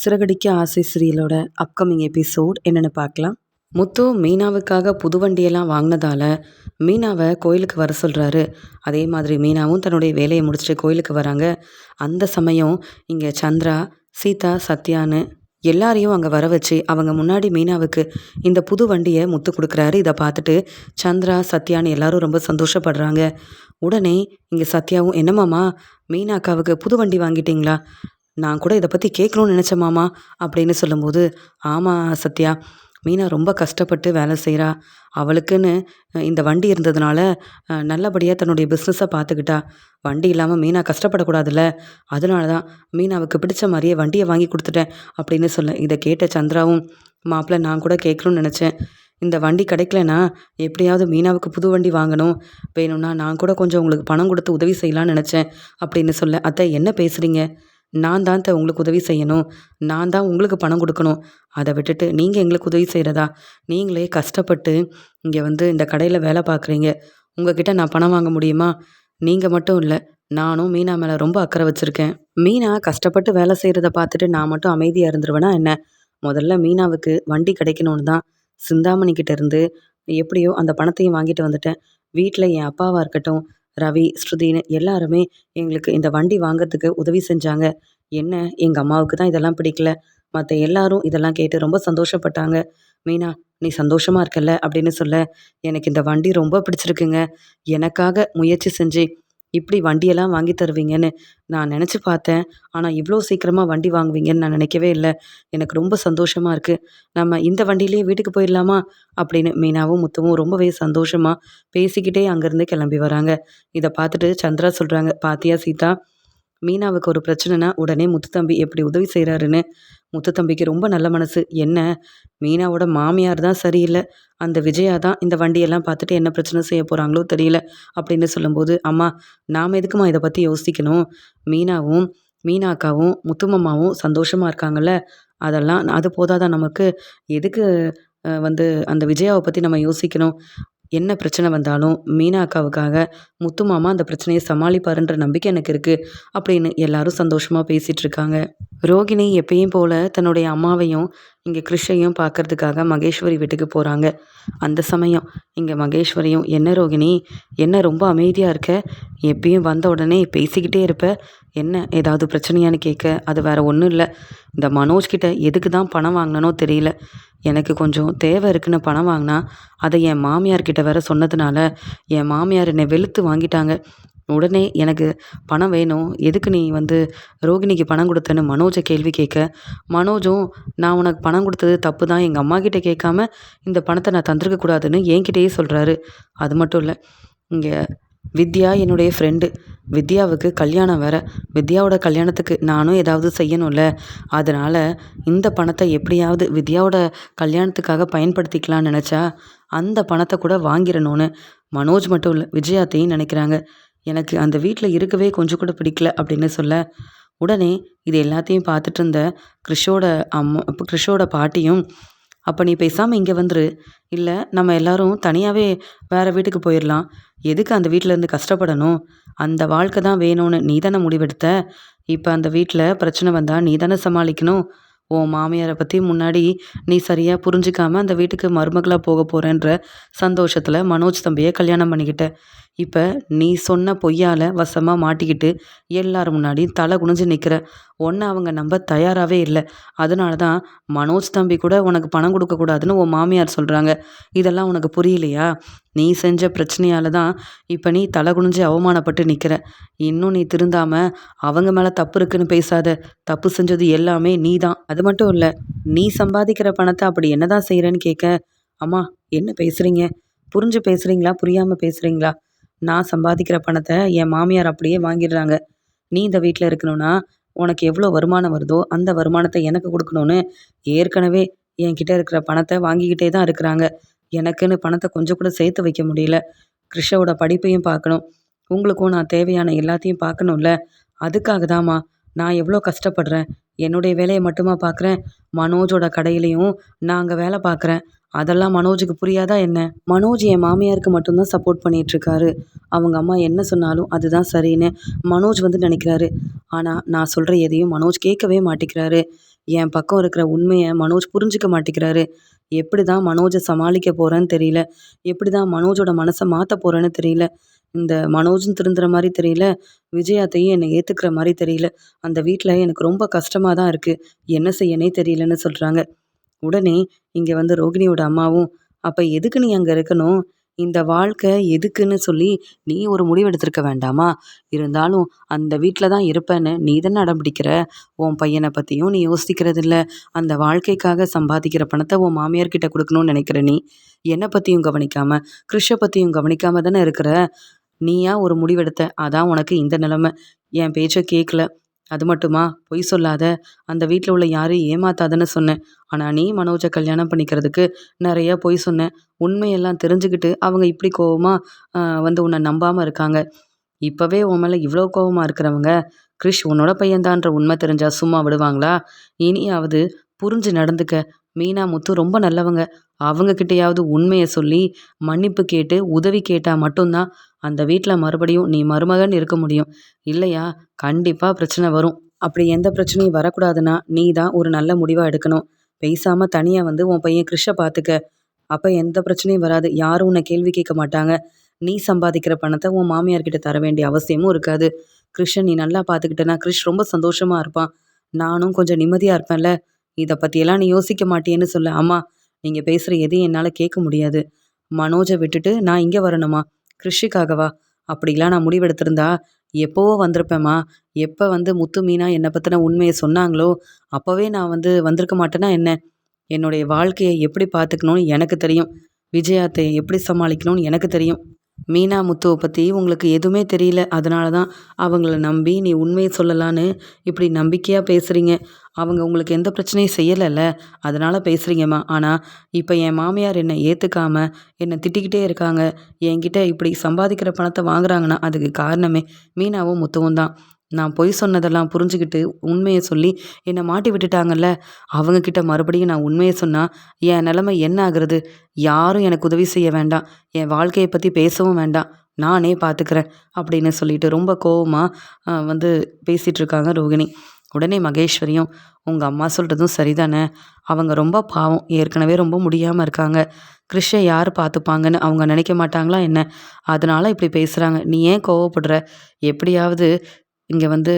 சிறகடிக்க ஆசை சீரியலோட upcoming episode என்னென்னு பார்க்கலாம். முத்து மீனாவுக்காக புது வண்டியெல்லாம் வாங்கினதால மீனாவை கோயிலுக்கு வர சொல்கிறாரு. அதே மாதிரி மீனாவும் தன்னுடைய வேலையை முடிச்சுட்டு கோயிலுக்கு வராங்க. அந்த சமயம் இங்கே சந்திரா, சீதா, சத்யான்னு எல்லாரையும் அங்கே வர வச்சு அவங்க முன்னாடி மீனாவுக்கு இந்த புது வண்டியை முத்து கொடுக்குறாரு. இதை பார்த்துட்டு சந்திரா, சத்யான்னு எல்லாரும் ரொம்ப சந்தோஷப்படுறாங்க. உடனே இங்கே சத்யாவும், என்னம்மாமா மீனா அக்காவுக்கு புது வண்டி வாங்கிட்டீங்களா? நான் கூட இதை பற்றி கேட்கணும்னு நினச்சேன் மாமா அப்படின்னு சொல்லும்போது, ஆமாம் சத்யா, மீனா ரொம்ப கஷ்டப்பட்டு வேலை செய்கிறா. அவளுக்குன்னு இந்த வண்டி இருந்ததுனால நல்லபடியாக தன்னுடைய பிஸ்னஸை பார்த்துக்கிட்டா. வண்டி இல்லாமல் மீனா கஷ்டப்படக்கூடாதுல்ல, அதனால தான் மீனாவுக்கு பிடிச்ச மாதிரியே வண்டியை வாங்கி கொடுத்துட்டேன் அப்படின்னு சொல்ல, இதை கேட்ட சந்திராவும், மாப்பிள்ளை நான் கூட கேட்கணும்னு நினச்சேன். இந்த வண்டி கிடைக்கலனா எப்படியாவது மீனாவுக்கு புது வண்டி வாங்கணும், வேணும்னா நான் கூட கொஞ்சம் உங்களுக்கு பணம் கொடுத்து உதவி செய்யலான்னு நினச்சேன் அப்படின்னு சொல்ல, அத்தை என்ன பேசுகிறீங்க? நான் தான் உங்களுக்கு உதவி செய்யணும், நான் தான் உங்களுக்கு பணம் கொடுக்கணும். அதை விட்டுட்டு நீங்கள் எங்களுக்கு உதவி செய்கிறதா? நீங்களே கஷ்டப்பட்டு இங்கே இந்த கடையில் வேலை பார்க்குறீங்க. உங்ககிட்ட நான் பணம் வாங்க முடியுமா? நீங்கள் மட்டும் இல்லை, நானும் மீனா மேலே ரொம்ப அக்கறை வச்சுருக்கேன். மீனா கஷ்டப்பட்டு வேலை செய்கிறத பார்த்துட்டு நான் மட்டும் அமைதியாக இருந்துருவேனா என்ன? முதல்ல மீனாவுக்கு வண்டி கிடைக்கணும்னு தான் சிந்தாமணிக்கிட்ட இருந்து எப்படியோ அந்த பணத்தையும் வாங்கிட்டு வந்துட்டேன். வீட்டில் என் அப்பாவாக இருக்கட்டும், ரவி, ஸ்ருதின்னு எல்லாருமே எங்களுக்கு இந்த வண்டி வாங்கிறதுக்கு உதவி செஞ்சாங்க. என்ன, எங்கள் அம்மாவுக்கு தான் இதெல்லாம் பிடிக்கல. மற்ற எல்லாரும் இதெல்லாம் கேட்டு ரொம்ப சந்தோஷப்பட்டாங்க. மீனா, நீ சந்தோஷமா இருக்கல்ல அப்படின்னு சொல்ல, எனக்கு இந்த வண்டி ரொம்ப பிடிச்சிருக்குங்க. எனக்காக முயற்சி செஞ்சு இப்படி வண்டியெல்லாம் வாங்கி தருவீங்கன்னு நான் நினச்சி பார்த்தேன். ஆனால் இவ்வளோ சீக்கிரமாக வண்டி வாங்குவீங்கன்னு நான் நினைக்கவே இல்லை. எனக்கு ரொம்ப சந்தோஷமாக இருக்குது. நம்ம இந்த வண்டியிலேயே வீட்டுக்கு போயிடலாமா அப்படின்னு மீனாவும் முத்துவும் ரொம்பவே சந்தோஷமாக பேசிக்கிட்டே அங்கேருந்து கிளம்பி வராங்க. இதை பார்த்துட்டு சந்திரா சொல்கிறாங்க, பாத்தியா சீதா, மீனாவுக்கு ஒரு பிரச்சனைனா உடனே முத்துத்தம்பி எப்படி உதவி செய்கிறாருன்னு. முத்துத்தம்பிக்கு ரொம்ப நல்ல மனசு. என்ன, மீனாவோட மாமியார் தான் சரியில்லை, அந்த விஜயா தான் இந்த வண்டியெல்லாம் பார்த்துட்டு என்ன பிரச்சனை செய்ய போகிறாங்களோ தெரியல அப்படின்னு சொல்லும்போது, அம்மா நாம் எதுக்குமா இதை பற்றி யோசிக்கணும்? மீனாவும் மீனாக்காவும் முத்துமம்மாவும் சந்தோஷமாக இருக்காங்கல்ல, அதெல்லாம் அது போதாதான் நமக்கு? எதுக்கு அந்த விஜயாவை பற்றி நம்ம யோசிக்கணும்? என்ன பிரச்சனை வந்தாலும் மீனா அக்காவுக்காக முத்து மாமா அந்த பிரச்சனையை சமாளிப்பாருன்ற நம்பிக்கை எனக்கு இருக்குது அப்படின்னு எல்லாரும் சந்தோஷமாக பேசிகிட்டு இருக்காங்க. ரோகிணி எப்பயும் போல் தன்னுடைய அம்மாவையும் இங்கே கிருஷையும் பார்க்கறதுக்காக மகேஸ்வரி வீட்டுக்கு போகிறாங்க. அந்த சமயம் இங்கே மகேஸ்வரியும், என்ன ரோகிணி, என்ன ரொம்ப அமைதியாக இருக்க? எப்பயும் வந்த உடனே பேசிக்கிட்டே இருப்ப, என்ன ஏதாவது பிரச்சனையான்னு கேட்க, அது வேற ஒன்றும் இல்லை, இந்த மனோஜ்கிட்ட எதுக்கு தான் பணம் வாங்கினனோ தெரியல. எனக்கு கொஞ்சம் தேவை இருக்குன்னு பணம் வாங்கினா அதை என் மாமியார்கிட்ட வேற சொன்னதுனால என் மாமியார் என்னை வெளுத்து வாங்கிட்டாங்க. உடனே எனக்கு பணம் வேணும், எதுக்கு நீ ரோகிணிக்கு பணம் கொடுத்தேன்னு மனோஜை கேள்வி கேட்க, மனோஜும் நான் உனக்கு பணம் கொடுத்தது தப்பு தான், எங்கள் அம்மா கிட்டே கேட்காம இந்த பணத்தை நான் தந்திருக்க கூடாதுன்னு என்கிட்டயே சொல்கிறாரு. அது மட்டும் இல்லை, இங்கே வித்யா என்னுடைய ஃப்ரெண்டு, வித்யாவுக்கு கல்யாணம் வேற, வித்யாவோட கல்யாணத்துக்கு நானும் ஏதாவது செய்யணும்ல, அதனால் இந்த பணத்தை எப்படியாவது வித்யாவோட கல்யாணத்துக்காக பயன்படுத்திக்கலாம்னு நினச்சா அந்த பணத்தை கூட வாங்கிடணும்னு மனோஜ் மட்டும் இல்லை விஜயாத்தையும் நினைக்கிறாங்க. எனக்கு அந்த வீட்டில் இருக்கவே கொஞ்சம் கூட பிடிக்கல அப்படின்னு சொல்ல, உடனே இது எல்லாத்தையும் பார்த்துட்டு இருந்த கிறிஷோட பாட்டியும், அப்போ நீ பேசாமல் இங்கே வந்துரு, இல்லை நம்ம எல்லாரும் தனியாகவே வேறு வீட்டுக்கு போயிடலாம், எதுக்கு அந்த வீட்டிலேருந்து கஷ்டப்படணும், அந்த வாழ்க்கை தான் வேணும்னு நீ தானே முடிவெடுத்த, இப்போ அந்த வீட்டில் பிரச்சனை வந்தால் நீ தானே சமாளிக்கணும், உன் மாமியாரை பற்றி முன்னாடி நீ சரியாக புரிஞ்சிக்காமல் அந்த வீட்டுக்கு மருமகளாக போக போகிறேன்ற சந்தோஷத்தில் மனோஜ் தம்பியை கல்யாணம் பண்ணிக்கிட்ட, இப்போ நீ சொன்ன பொய்யால் வசமாக மாட்டிக்கிட்டு எல்லாரும் முன்னாடி தலை குனிஞ்சு நிற்கிற, ஒன்று அவங்க நம்ப தயாராகவே இல்லை, அதனால தான் மனோஜ் தம்பி கூட உனக்கு பணம் கொடுக்கக்கூடாதுன்னு உன் மாமியார் சொல்கிறாங்க. இதெல்லாம் உனக்கு புரியலையா? நீ செஞ்ச பிரச்சனையால் தான் இப்போ நீ தலை குனிஞ்சு அவமானப்பட்டு நிற்கிற. இன்னும் நீ திருந்தாமல் அவங்க மேலே தப்பு இருக்குன்னு பேசாத, தப்பு செஞ்சது எல்லாமே நீ தான். அது மட்டும் இல்லை, நீ சம்பாதிக்கிற பணத்தை அப்படி என்ன தான் செய்கிறேன்னு கேட்க, அம்மா என்ன பேசுகிறீங்க? புரிஞ்சு பேசுகிறீங்களா, புரியாமல் பேசுகிறீங்களா? நான் சம்பாதிக்கிற பணத்தை என் மாமியார் அப்படியே வாங்கிடுறாங்க. நீ இந்த வீட்டில் இருக்கணும்னா உனக்கு எவ்வளோ வருமானம் வருதோ அந்த வருமானத்தை எனக்கு கொடுக்கணும்னு ஏற்கனவே என்கிட்ட இருக்கிற பணத்தை வாங்கிக்கிட்டே தான் இருக்கிறாங்க. எனக்குன்னு பணத்தை கொஞ்சம் கூட சேர்த்து வைக்க முடியல. கிருஷோட படிப்பையும் பார்க்கணும், உங்களுக்கும் நான் தேவையான எல்லாத்தையும் பார்க்கணும்ல, அதுக்காக தாம்மா நான் எவ்வளோ கஷ்டப்படுறேன். என்னுடைய வேலையை மட்டுமா பார்க்குறேன், மனோஜோட கடையிலையும் நான் அங்கே வேலை பார்க்குறேன். அதெல்லாம் மனோஜுக்கு புரியாதா என்ன? மனோஜ் என் மாமியாருக்கு மட்டும்தான் சப்போர்ட் பண்ணிகிட்ருக்காரு. அவங்க அம்மா என்ன சொன்னாலும் அதுதான் சரின்னு மனோஜ் வந்து நினைக்கிறாரு. ஆனால் நான் சொல்கிற எதையும் மனோஜ் கேட்கவே மாட்டேங்கிறாரு. என் பக்கம் இருக்கிற உண்மையை மனோஜ் புரிஞ்சுக்க மாட்டேங்கிறாரு. எப்படி தான் மனோஜை சமாளிக்க போகிறேன்னு தெரியல. எப்படி தான் மனோஜோட மனசை மாற்ற போகிறேன்னு தெரியல. இந்த மனோஜும் திருந்துற மாதிரி தெரியல. விஜயாத்தையும் என்னை ஏற்றுக்கிற மாதிரி தெரியல. அந்த வீட்டில் எனக்கு ரொம்ப கஷ்டமாக தான் இருக்குது. என்ன செய்யனே தெரியலன்னு சொல்கிறாங்க. உடனே இங்கே வந்து ரோகிணியோட அம்மாவும், "அப்போ எதுக்கு நீ அங்கே இருக்கணும்? இந்த வாழ்க்கை எதுக்குன்னு சொல்லி நீ ஒரு முடிவு எடுத்திருக்க வேண்டாமா? இருந்தாலும் அந்த வீட்டில் தான் இருப்பேன்னு நீ தானே அடம் பிடிக்கிற. உன் பையனை பற்றியும் நீ யோசிக்கிறதில்ல. அந்த வாழ்க்கைக்காக சம்பாதிக்கிற பணத்தை உன் மாமியார் கிட்ட கொடுக்கணும்னு நினைக்கிற நீ. என்னை பற்றியும் கவனிக்காம, கிருஷை பற்றியும் கவனிக்காம தானே இருக்கிற. நீயா ஒரு முடிவெடுத்த. அதான் உனக்கு இந்த நிலைமை. என் பேச்சை கேட்கல. அது மட்டுமா? பொய் சொல்லாத. அந்த வீட்டில் உள்ள யாரையும் ஏமாத்தாதன்னு சொன்னேன். ஆனால் நீ மனோஜை கல்யாணம் பண்ணிக்கிறதுக்கு நிறைய பொய் சொன்ன. உண்மையெல்லாம் தெரிஞ்சுக்கிட்டு அவங்க இப்படி கோவமா வந்து உன்னை நம்பாமல் இருக்காங்க. இப்போவே உன் மேலே இவ்வளோ கோவமா இருக்கிறவங்க, கிரிஷ் உன்னோட பையன்தான்ற உண்மை தெரிஞ்சா சும்மா விடுவாங்களா? இனியாவது புரிஞ்சு நடந்துக்க. மீனா, முத்து ரொம்ப நல்லவங்க. அவங்க கிட்டயாவது உண்மையை சொல்லி மன்னிப்பு கேட்டு உதவி கேட்டால் மட்டும்தான் அந்த வீட்டில் மறுபடியும் நீ மருமகன் இருக்க முடியும். இல்லையா கண்டிப்பாக பிரச்சனை வரும். அப்படி எந்த பிரச்சனையும் வரக்கூடாதுன்னா நீ தான் ஒரு நல்ல முடிவாக எடுக்கணும். பேசாமல் தனியாக வந்து உன் பையன் கிறிஷை பார்த்துக்க. அப்போ எந்த பிரச்சனையும் வராது. யாரும் உன்னை கேள்வி கேட்க மாட்டாங்க. நீ சம்பாதிக்கிற பணத்தை உன் மாமியார் கிட்ட தர வேண்டிய அவசியமும் இருக்காது. கிறிஷை நீ நல்லா பார்த்துக்கிட்டேன்னா கிறிஷ் ரொம்ப சந்தோஷமாக இருப்பான். நானும் கொஞ்சம் நிம்மதியாக இருப்பேன்ல. இதை பற்றியெல்லாம் நீ யோசிக்க மாட்டியேன்னு சொல்ல. அம்மா, நீங்கள் பேசுகிற எதையும் என்னால் கேட்க முடியாது. மனோஜை விட்டுட்டு நான் இங்கே வரணுமா? கிருஷிக்காகவா? அப்படிலாம் நான் முடிவெடுத்திருந்தா எப்போவோ வந்திருப்பேம்மா. எப்போ வந்து முத்து மீனா என்னை பற்றின உண்மையை சொன்னாங்களோ அப்போவே நான் வந்து வந்திருக்க மாட்டேன்னா என்ன? என்னுடைய வாழ்க்கையை எப்படி பார்த்துக்கணும்னு எனக்கு தெரியும். விஜயாத்தை எப்படி சமாளிக்கணும்னு எனக்கு தெரியும். மீனா முத்துவை பற்றி உங்களுக்கு எதுவுமே தெரியல. அதனால தான் அவங்கள நம்பி நீ உண்மையை சொல்லலான்னு இப்படி நம்பிக்கையாக பேசுகிறீங்க. அவங்க உங்களுக்கு எந்த பிரச்சனையும் செய்யலைல்ல, அதனால் பேசுகிறீங்கம்மா. ஆனால் இப்போ என் மாமியார் என்னை ஏற்றுக்காம என்னை திட்டிக்கிட்டே இருக்காங்க. என்கிட்ட இப்படி சம்பாதிக்கிற பணத்தை வாங்குறாங்கன்னா அதுக்கு காரணமே மீனாவும் முத்துவும் தான். நான் பொய் சொன்னதெல்லாம் புரிஞ்சுக்கிட்டு உண்மையை சொல்லி என்னை மாட்டி விட்டுட்டாங்கல்ல. அவங்கக்கிட்ட மறுபடியும் நான் உண்மையை சொன்னால் என் நிலைமை என்ன ஆகுறது? யாரும் எனக்கு உதவி செய்ய வேண்டாம். என் வாழ்க்கையை பற்றி பேசவும் வேண்டாம். நானே பார்த்துக்கிறேன் அப்படின்னு சொல்லிட்டு ரொம்ப கோவமாக வந்து பேசிகிட்டு இருக்காங்க ரோகிணி. உடனே மகேஸ்வரியும், உங்கள் அம்மா சொல்கிறதும் சரிதானே. அவங்க ரொம்ப பாவம். ஏற்கனவே ரொம்ப முடியாமல் இருக்காங்க. கிருஷை யார் பார்த்துப்பாங்கன்னு அவங்க நினைக்க மாட்டாங்களா என்ன? அதனால இப்படி பேசுகிறாங்க. நீ ஏன் கோவப்படுற? எப்படியாவது இங்கே வந்து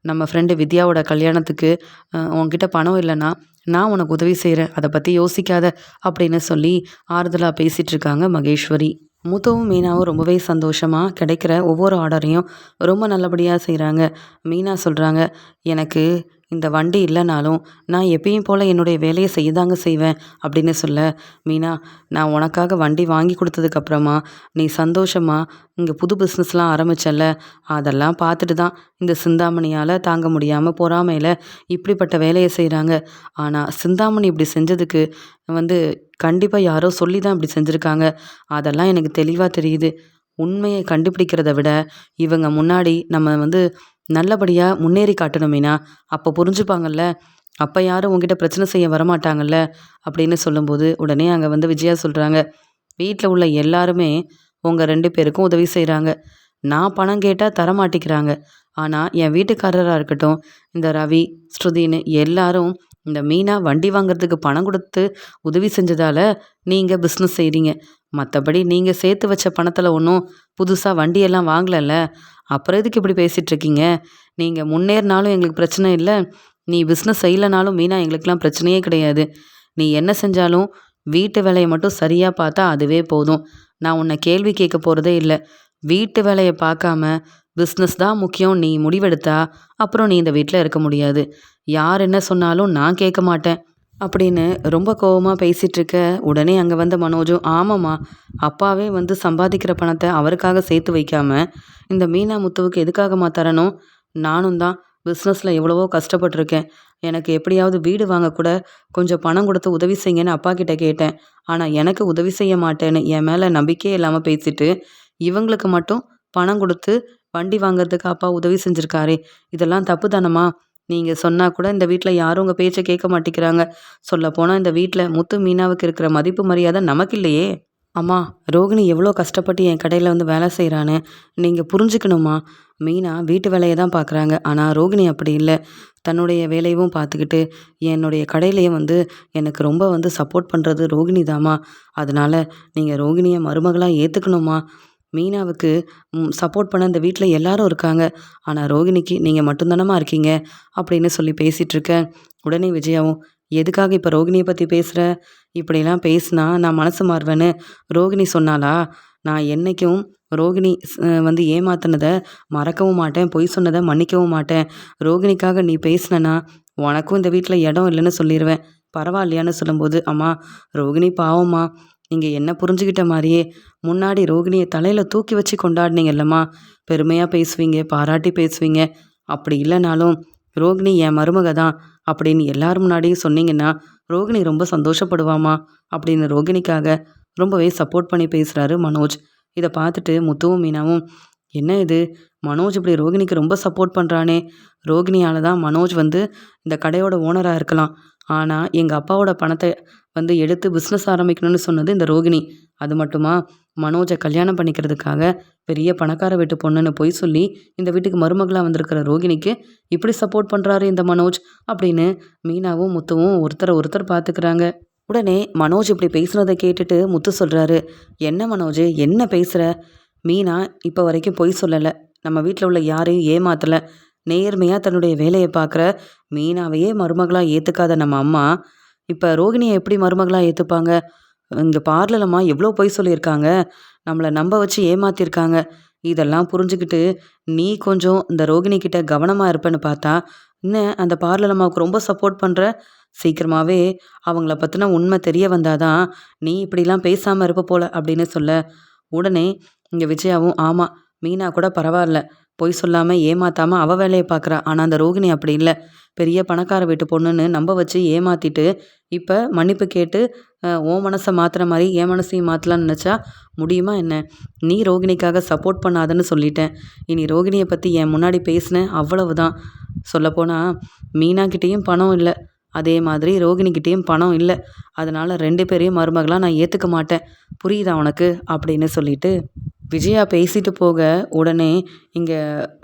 நம்ம ஃப்ரெண்டு வித்யாவோட கல்யாணத்துக்கு உன்கிட்ட பணம் இல்லைன்னா நான் உனக்கு உதவி செய்கிறேன். அதை பற்றி யோசிக்காத அப்படின்னு சொல்லி ஆறுதலாக பேசிகிட்டு இருக்காங்க மகேஸ்வரி. முத்துவும் மீனாவும் ரொம்பவே சந்தோஷமாக கிடைக்கிற ஒவ்வொரு ஆர்டரையும் ரொம்ப நல்லபடியாக செய்கிறாங்க. மீனா சொல்கிறாங்க, எனக்கு இந்த வண்டி இல்லைனாலும் நான் எப்பயும் போல் என்னுடைய வேலையை செய்யதாங்க செய்வேன் அப்படின்னு சொல்ல, மீனா, நான் உனக்காக வண்டி வாங்கி கொடுத்ததுக்கப்புறமா நீ சந்தோஷமாக இங்கே புது பிஸ்னஸ்லாம் ஆரம்பிச்சல்ல, அதெல்லாம் பார்த்துட்டு தான் இந்த சிந்தாமணியால் தாங்க முடியாமல் பொறாமையில் இப்படிப்பட்ட வேலையை செய்கிறாங்க. ஆனால் சிந்தாமணி இப்படி செஞ்சதுக்கு வந்து கண்டிப்பாக யாரோ சொல்லி தான் இப்படி செஞ்சுருக்காங்க. அதெல்லாம் எனக்கு தெளிவாக தெரியுது. உண்மையை கண்டுபிடிக்கிறத விட இவங்க முன்னாடி நம்ம வந்து நல்லபடியாக முன்னேறி காட்டணுமேனா, அப்போ புரிஞ்சுப்பாங்கல்ல. அப்போ யாரும் உங்ககிட்ட பிரச்சனை செய்ய வரமாட்டாங்கல்ல அப்படின்னு சொல்லும்போது உடனே அங்கே வந்து விஜயா சொல்கிறாங்க, வீட்டில் உள்ள எல்லாருமே உங்கள் 2 பேருக்கும் உதவி செய்கிறாங்க. நான் பணம் கேட்டால் தரமாட்டிக்கிறாங்க. ஆனால் என் வீட்டுக்காரராக இருக்கட்டும், இந்த ரவி, ஸ்ருதின்னு எல்லாரும் இந்த மீனா வண்டி வாங்குறதுக்கு பணம் கொடுத்து உதவி செஞ்சதால் நீங்கள் பிஸ்னஸ் செய்கிறீங்க. மற்றபடி நீங்கள் சேர்த்து வச்ச பணத்தில் ஒன்றும் புதுசாக வண்டியெல்லாம் வாங்கலைல்ல. அப்புறம் எதுக்கு இப்படி பேசிகிட்டு இருக்கீங்க? நீங்கள் முன்னேறினாலும் எங்களுக்கு பிரச்சனை இல்லை. நீ பிஸ்னஸ் செய்யலைனாலும் மீனா எங்களுக்கெலாம் பிரச்சனையே கிடையாது. நீ என்ன செஞ்சாலும் வீட்டு வேலையை மட்டும் சரியாக பார்த்தா அதுவே போதும். நான் உன்னை கேள்வி கேட்க போகிறதே இல்லை. வீட்டு வேலையை பார்க்காம பிஸ்னஸ் தான் முக்கியம் நீ முடிவெடுத்தா அப்புறம் நீ இந்த வீட்டில் இருக்க முடியாது. யார் என்ன சொன்னாலும் நான் கேட்க மாட்டேன் அப்படின்னு ரொம்ப கோவமாக பேசிகிட்டு இருக்க, உடனே அங்கே வந்த மனோஜும், ஆமாம்மா, அப்பாவே வந்து சம்பாதிக்கிற பணத்தை அவருக்காக சேர்த்து வைக்காம இந்த மீனா முத்துவுக்கு எதுக்காகம்மா தரணும்? நானும் தான் பிஸ்னஸில் எவ்வளவோ கஷ்டப்பட்டிருக்கேன். எனக்கு எப்படியாவது வீடு வாங்கக்கூட கொஞ்சம் பணம் கொடுத்து உதவி செய்யுங்கன்னு அப்பா கிட்ட கேட்டேன். ஆனால் எனக்கு உதவி செய்ய மாட்டேன்னு என் மேலே நம்பிக்கையே இல்லாமல் பேசிட்டு இவங்களுக்கு மட்டும் பணம் கொடுத்து வண்டி வாங்குறதுக்கு அப்பா உதவி செஞ்சுருக்காரே, இதெல்லாம் தப்பு தானம்மா? நீங்கள் சொன்னால் கூட இந்த வீட்டில் யாரும் உங்கள் பேச்சை கேட்க மாட்டேங்கிறாங்க. சொல்லப்போனால் இந்த வீட்டில் முத்து மீனாவுக்கு இருக்கிற மதிப்பு மரியாதை நமக்கு இல்லையே. அம்மா, ரோகிணி எவ்வளோ கஷ்டப்பட்டு என் கடையில் வந்து வேலை செய்கிறான்னு நீங்கள் புரிஞ்சுக்கணுமா. மீனா வீட்டு வேலையை தான் பார்க்குறாங்க. ஆனால் ரோகிணி அப்படி இல்லை. தன்னுடைய வேலையும் பார்த்துக்கிட்டு என்னுடைய கடையிலையும் வந்து எனக்கு ரொம்ப வந்து சப்போர்ட் பண்ணுறது ரோகிணி தாம்மா. அதனால நீங்கள் ரோகிணியை மருமகளாக ஏற்றுக்கணுமா. மீனாவுக்கு சப்போர்ட் பண்ண இந்த வீட்டில் எல்லாரும் இருக்காங்க. ஆனால் ரோகிணிக்கு நீங்கள் மட்டும்தானம்மா இருக்கீங்க அப்படின்னு சொல்லி பேசிகிட்டு இருக்கேன். உடனே விஜயாவும், எதுக்காக இப்போ ரோகிணியை பற்றி பேசுகிற? இப்படிலாம் பேசினா நான் மனசு மாறுவேன்னு ரோகிணி சொன்னாளா? நான் என்னைக்கும் ரோகிணி வந்து ஏமாத்தினதை மறக்கவும் மாட்டேன், பொய் சொன்னதை மன்னிக்கவும் மாட்டேன். ரோகிணிக்காக நீ பேசினனா உனக்கும் இந்த வீட்டில் இடம் இல்லைன்னு சொல்லிடுவேன். பரவாயில்லையான்னு சொல்லும்போது, அம்மா ரோகிணி பாவம்மா, நீங்கள் என்ன புரிஞ்சுக்கிட்ட மாதிரியே முன்னாடி ரோகிணியை தலையில் தூக்கி வச்சு கொண்டாடினீங்கல்லம்மா. பெருமையாக பேசுவீங்க, பாராட்டி பேசுவீங்க. அப்படி இல்லைனாலும் ரோகிணி என் மருமக தான் அப்படின்னு எல்லார் முன்னாடியும் சொன்னீங்கன்னா ரோகிணி ரொம்ப சந்தோஷப்படுவாமா அப்படின்னு ரோகிணிக்காக ரொம்பவே சப்போர்ட் பண்ணி பேசுகிறாரு மனோஜ். இதை பார்த்துட்டு முத்துவும் மீனாவும், என்ன இது மனோஜ் இப்படி ரோகிணிக்கு ரொம்ப சப்போர்ட் பண்ணுறானே. ரோகிணியால் தான் மனோஜ் வந்து இந்த கடையோட ஓனராக இருக்கலாம். ஆனால் எங்கள் அப்பாவோட பணத்தை வந்து எடுத்து பிஸ்னஸ் ஆரம்பிக்கணும்னு சொன்னது இந்த ரோகிணி. அது மட்டுமா, மனோஜை கல்யாணம் பண்ணிக்கிறதுக்காக பெரிய பணக்கார வீட்டு பொண்ணுன்னு பொய் சொல்லி இந்த வீட்டுக்கு மருமகளாக வந்திருக்கிற ரோகிணிக்கு இப்படி சப்போர்ட் பண்ணுறாரு இந்த மனோஜ் அப்படின்னு மீனாவும் முத்துவும் ஒருத்தரை ஒருத்தர் பார்த்துக்கிறாங்க. உடனே மனோஜ் இப்படி பேசுனதை கேட்டுட்டு முத்து சொல்கிறாரு, என்ன மனோஜ், என்ன பேசுகிற? மீனா இப்போ வரைக்கும் பொய் சொல்லலை, நம்ம வீட்டில் உள்ள யாரையும் ஏமாத்தலை, நேர்மையாக தன்னுடைய வேலையை பார்க்குற மீனாவையே மருமகளாக ஏற்றுக்காத நம்ம அம்மா இப்போ ரோகிணியை எப்படி மருமகளாக ஏற்றுப்பாங்க? இங்கே பார்லலம்மா எவ்வளோ பொய் சொல்லியிருக்காங்க, நம்மளை நம்ப வச்சு ஏமாத்திருக்காங்க. இதெல்லாம் புரிஞ்சுக்கிட்டு நீ கொஞ்சம் இந்த ரோகிணி கிட்ட கவனமாக இருப்பேன்னு பார்த்தா இன்னும் அந்த பார்லலம்மாவுக்கு ரொம்ப சப்போர்ட் பண்ணுற. சீக்கிரமாகவே அவங்கள பற்றின உண்மை தெரிய வந்தாதான் நீ இப்படிலாம் பேசாமல் இருப்ப போல அப்படின்னு சொல்ல, உடனே இங்கே விஜயாவும், ஆமாம் மீனா கூட பரவாயில்ல, பொய் சொல்லாமல் ஏமாத்தாமல் அவள் வேலையை பார்க்குறா. ஆனால் அந்த ரோகிணி அப்படி இல்லை, பெரிய பணக்கார வீட்டு பொண்ணுன்னு நம்ப வச்சு ஏமாற்றிட்டு இப்போ மன்னிப்பு கேட்டு உன் மனசை மாற்றுற மாதிரி என் மனசையும் மாற்றலான்னு நினச்சா முடியுமா என்ன? நீ ரோகிணிக்காக சப்போர்ட் பண்ணாதன்னு சொல்லிட்டேன். இனி ரோகிணியை பற்றி என் முன்னாடி பேசினேன், அவ்வளவுதான். சொல்லப்போனால் மீனாக்கிட்டேயும் பணம் இல்லை, அதே மாதிரி ரோகிணிக்கிட்டேயும் பணம் இல்லை. அதனால் 2 பேரையும் மருமகளாக நான் ஏற்றுக்க மாட்டேன். புரியுதா உனக்கு அப்படின்னு சொல்லிட்டு விஜயா பேசிட்டு போக, உடனே இங்கே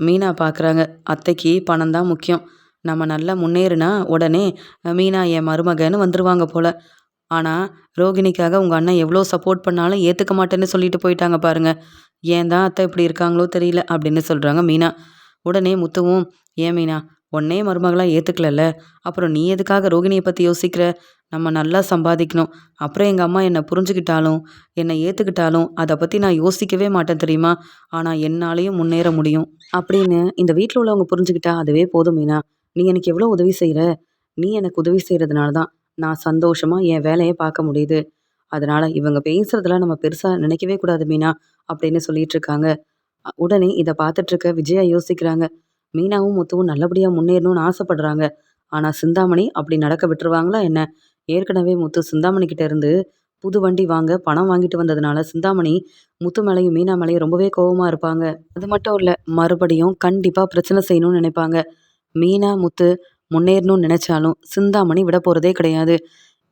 மீனா பார்க்குறாங்க, அத்தைக்கு பணம் தான் முக்கியம். நம்ம நல்லா முன்னேறினா உடனே மீனா என் மருமகன்னு வந்துடுவாங்க போல். ஆனால் ரோகிணிக்காக உங்கள் அண்ணன் எவ்வளோ சப்போர்ட் பண்ணாலும் ஏற்றுக்க மாட்டேன்னு சொல்லிட்டு போயிட்டாங்க பாருங்க. ஏன் தான் அத்தை இப்படி இருக்காங்களோ தெரியல அப்படின்னு சொல்கிறாங்க மீனா. உடனே முத்துவும், ஏன் மீனா, உன்னே மருமகளாக ஏற்றுக்கலல்ல, அப்புறம் நீ எதுக்காக ரோகிணியை பற்றி யோசிக்கிற? நம்ம நல்லா சம்பாதிக்கணும். அப்புறம் எங்கள் அம்மா என்னை புரிஞ்சுக்கிட்டாலும் என்னை ஏற்றுக்கிட்டாலும் அதை பற்றி நான் யோசிக்கவே மாட்டேன் தெரியுமா. ஆனால் என்னாலையும் முன்னேற முடியும் அப்படின்னு இந்த வீட்டில் உள்ளவங்க புரிஞ்சுக்கிட்டா அதுவே போதும் மீனா. நீ எனக்கு எவ்வளோ உதவி செய்கிற. நீ எனக்கு உதவி செய்கிறதுனால தான் நான் சந்தோஷமாக என் வேலையை பார்க்க முடியுது. அதனால் இவங்க பேசுகிறதெல்லாம் நம்ம பெருசாக நினைக்கவே கூடாது மீனா அப்படின்னு சொல்லிட்டு இருக்காங்க. உடனே இதை பார்த்துட்ருக்க விஜயா யோசிக்கிறாங்க, மீனாவும் முத்துவும் நல்லபடியாக முன்னேறணும்னு ஆசைப்படுறாங்க. ஆனால் சிந்தாமணி அப்படி நடக்க விட்டுருவாங்களா என்ன? ஏற்கனவே முத்து சிந்தாமணி கிட்ட இருந்து புது வண்டி வாங்க பணம் வாங்கிட்டு வந்ததுனால சிந்தாமணி முத்து மேலையும் மீனா மேலையும் ரொம்பவே கோவமாக இருப்பாங்க. அது மட்டும் இல்லை, மறுபடியும் கண்டிப்பாக பிரச்சனை செய்யணும்னு நினைப்பாங்க. மீனா முத்து முன்னேறணும்னு நினைச்சாலும் சிந்தாமணி விட போகிறதே கிடையாது.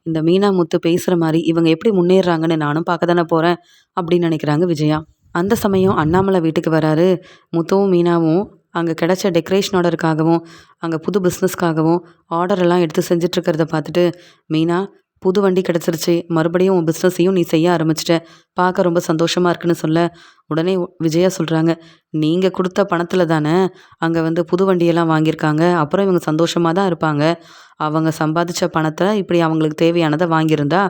இந்த மீனா முத்து பேசுகிற மாதிரி இவங்க எப்படி முன்னேறாங்கன்னு நானும் பார்க்க தானே போகிறேன் அப்படின்னு நினைக்கிறாங்க விஜயா. அந்த சமயம் அண்ணாமலை வீட்டுக்கு வராரு. முத்துவும் மீனாவும் அங்கே கிடைச்ச டெக்கரேஷன் ஆர்டருக்காகவும் அங்கே புது பிஸ்னஸ்க்காகவும் ஆர்டரெல்லாம் எடுத்து செஞ்சிட்ருக்கிறத பார்த்துட்டு, மீனா புது வண்டி கிடச்சிருச்சு, மறுபடியும் உன் பிஸ்னஸையும் நீ செய்ய ஆரம்பிச்சிட்ட, பார்க்க ரொம்ப சந்தோஷமாக இருக்குன்னு சொல்ல, உடனே விஜயா சொல்கிறாங்க, நீங்கள் கொடுத்த பணத்தில் தானே அங்கே வந்து புது வண்டியெல்லாம் வாங்கியிருக்காங்க, அப்புறம் இவங்க சந்தோஷமாக தான் இருப்பாங்க. அவங்க சம்பாதிச்ச பணத்தை இப்படி அவங்களுக்கு தேவையானதை வாங்கியிருந்தா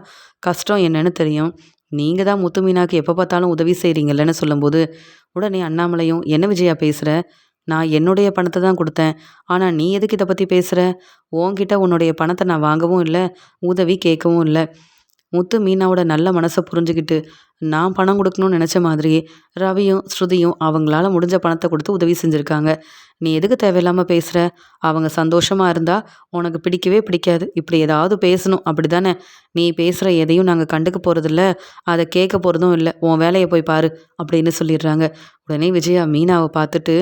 கஷ்டம் என்னன்னு தெரியும். நீங்கள் தான் முத்து மீனாக்கு எப்போ பார்த்தாலும் உதவி செய்கிறீங்கல்லன்னு சொல்லும்போது, உடனே அண்ணாமலையும், என்ன விஜயா பேசுகிற? நான் என்னுடைய பணத்தை தான் கொடுத்தேன். ஆனால் நீ எதுக்கு இதை பற்றி பேசுகிற? உன்கிட்ட உன்னுடைய பணத்தை நான் வாங்கவும் இல்லை, உதவி கேட்கவும் இல்லை. முத்து மீனாவோட நல்ல மனசை புரிஞ்சுக்கிட்டு நான் பணம் கொடுக்கணும்னு நினச்ச மாதிரியே ரவியும் ஸ்ருதியும் அவங்களால முடிஞ்ச பணத்தை கொடுத்து உதவி செஞ்சுருக்காங்க. நீ எதுக்கு தேவையில்லாமல் பேசுகிற? அவங்க சந்தோஷமாக இருந்தால் உனக்கு பிடிக்கவே பிடிக்காது. இப்படி ஏதாவது பேசணும் அப்படி தானே? நீ பேசுகிற எதையும் நாங்கள் கண்டுக்க போகிறதில்ல, அதை கேட்க போகிறதும் இல்லை. உன் வேலையை போய் பாரு அப்படின்னு சொல்லிடுறாங்க. உடனே விஜயா மீனாவை பார்த்துட்டு,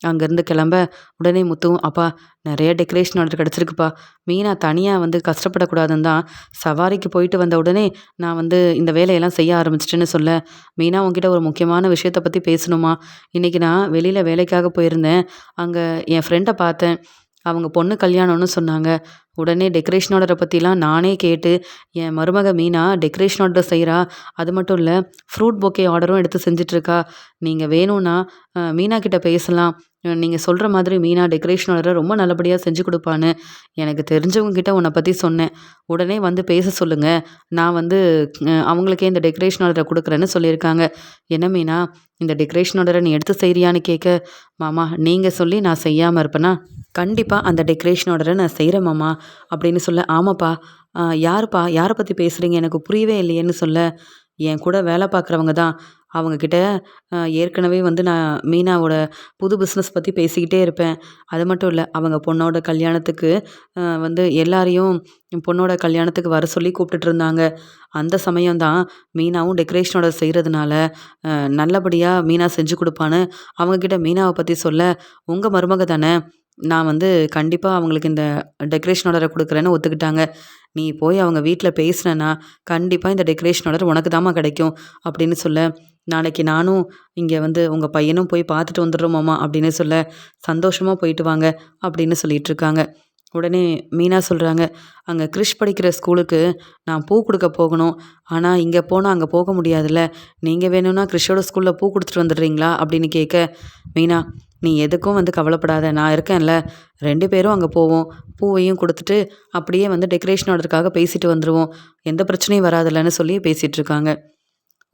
அங்கேருந்து கிளம்ப உடனே முத்துவும், "அப்பா நிறைய டெக்கரேஷன் ஆர்டர் கிடச்சிருக்குப்பா. மீனா தனியாக வந்து கஷ்டப்படக்கூடாதுன்னு தான் சவாரிக்கு போயிட்டு வந்த உடனே நான் வந்து இந்த வேலையெல்லாம் செய்ய ஆரம்பிச்சிட்டேன்னு" சொல்ல, "மீனா உன்கிட்ட ஒரு முக்கியமான விஷயத்த பத்தி பேசணுமா? இன்னைக்கு நான் வெளியில வேலைக்காக போயிருந்தேன். அங்க என் ஃப்ரெண்ட பார்த்தேன். அவங்க பொண்ணு கல்யாணம்னு சொன்னாங்க. உடனே டெக்கரேஷன் ஆர்டர பத்திலாம் நானே கேட்டு, என் மருமக மீனா டெக்கரேஷன் ஆர்டர் செய்றா. அது மட்டும் இல்ல, ஃப்ரூட் பொக்கே ஆர்டரும் எடுத்து செஞ்சுட்ருக்கா. நீங்க வேணும்னா மீனா கிட்ட பேசலாம். நீங்க சொல்ற மாதிரி மீனா டெக்கரேஷன் ஆர்டர ரொம்ப நல்லபடியா செஞ்சு குடுப்பான்னு, எனக்கு தெரிஞ்சவங்க கிட்ட உன்ன பத்தி சொன்னேன். உடனே வந்து பேச சொல்லுங்க. நான் வந்து அவங்களுக்கே இந்த டெக்கரேஷன் ஆர்டர குடுக்குறேன்னு சொல்லியிருக்காங்க. என்ன மீனா, இந்த டெக்கரேஷன் ஆர்டர நீ எடுத்து செய்றியான்னு கேட்க, மாமா நீங்க சொல்லி நான் செய்யாம இருப்பேனா? கண்டிப்பா அந்த டெக்கரேஷன் ஆர்டர நான் செய்றேன் மாமா அப்படின்னு சொல்ல, ஆமாப்பா. யாருப்பா? யார பத்தி பேசுறீங்க? எனக்கு புரியவே இல்லையேன்னு சொல்ல, என் கூட வேலை பார்க்குறவங்க தான். அவங்க கிட்ட ஏற்கனவே வந்து நான் மீனாவோட புது பிசினஸ் பத்தி பேசிக்கிட்டே இருப்பேன். அது மட்டும் இல்ல, அவங்க பொண்ணோட கல்யாணத்துக்கு வந்து எல்லாரையும் பொண்ணோட கல்யாணத்துக்கு வர சொல்லி கூப்பிட்டுட்டு இருந்தாங்க. அந்த சமயம் தான் மீனாவும் டெக்கரேஷன் ஆர்டர் செய்றதுனால, நல்லபடியா மீனா செஞ்சு குடுப்பான்னு அவங்க கிட்ட மீனாவ பத்தி சொல்ல, உங்க மருமக தானே! நான் வந்து கண்டிப்பா அவங்களுக்கு இந்த டெக்கரேஷன் ஆர்டர குடுக்குறேன்னு ஒத்துக்கிட்டாங்க. நீ போய் அவங்க வீட்ல பேசினன்னா, கண்டிப்பா இந்த டெக்கரேஷன் ஆர்டர் உனக்கு தாம்மா கிடைக்கும் அப்படின்னு சொல்ல, நாளைக்கு நானும் இங்க வந்து உங்க பையனும் போய் பார்த்துட்டு வந்துடுறோம் மாமா அப்படின்னு சொல்ல, சந்தோஷமா போயிட்டு வாங்க அப்படின்னு சொல்லிட்டு இருக்காங்க. உடனே மீனா சொல்றாங்க, அங்க கிரிஷ் படிக்கிற ஸ்கூலுக்கு நான் பூ குடுக்க போகணும். ஆனா இங்க போனா அங்க போக முடியாதுல்ல. நீங்க வேணும்னா கிரிஷோட ஸ்கூல்ல பூ குடுத்துட்டு வந்துடுறீங்களா? அப்படின்னு கேட்க, மீனா நீ எதுக்கும் வந்து கவலைப்படாத. நான் இருக்கேன்ல. 2 பேரும் அங்க போவோம். பூவையும் குடுத்துட்டு, அப்படியே வந்து டெக்கரேஷன் ஆர்டருக்காக பேசிட்டு வந்துருவோம். எந்த பிரச்சனையும் வராதுல்லன்னு சொல்லி பேசிட்டு இருக்காங்க.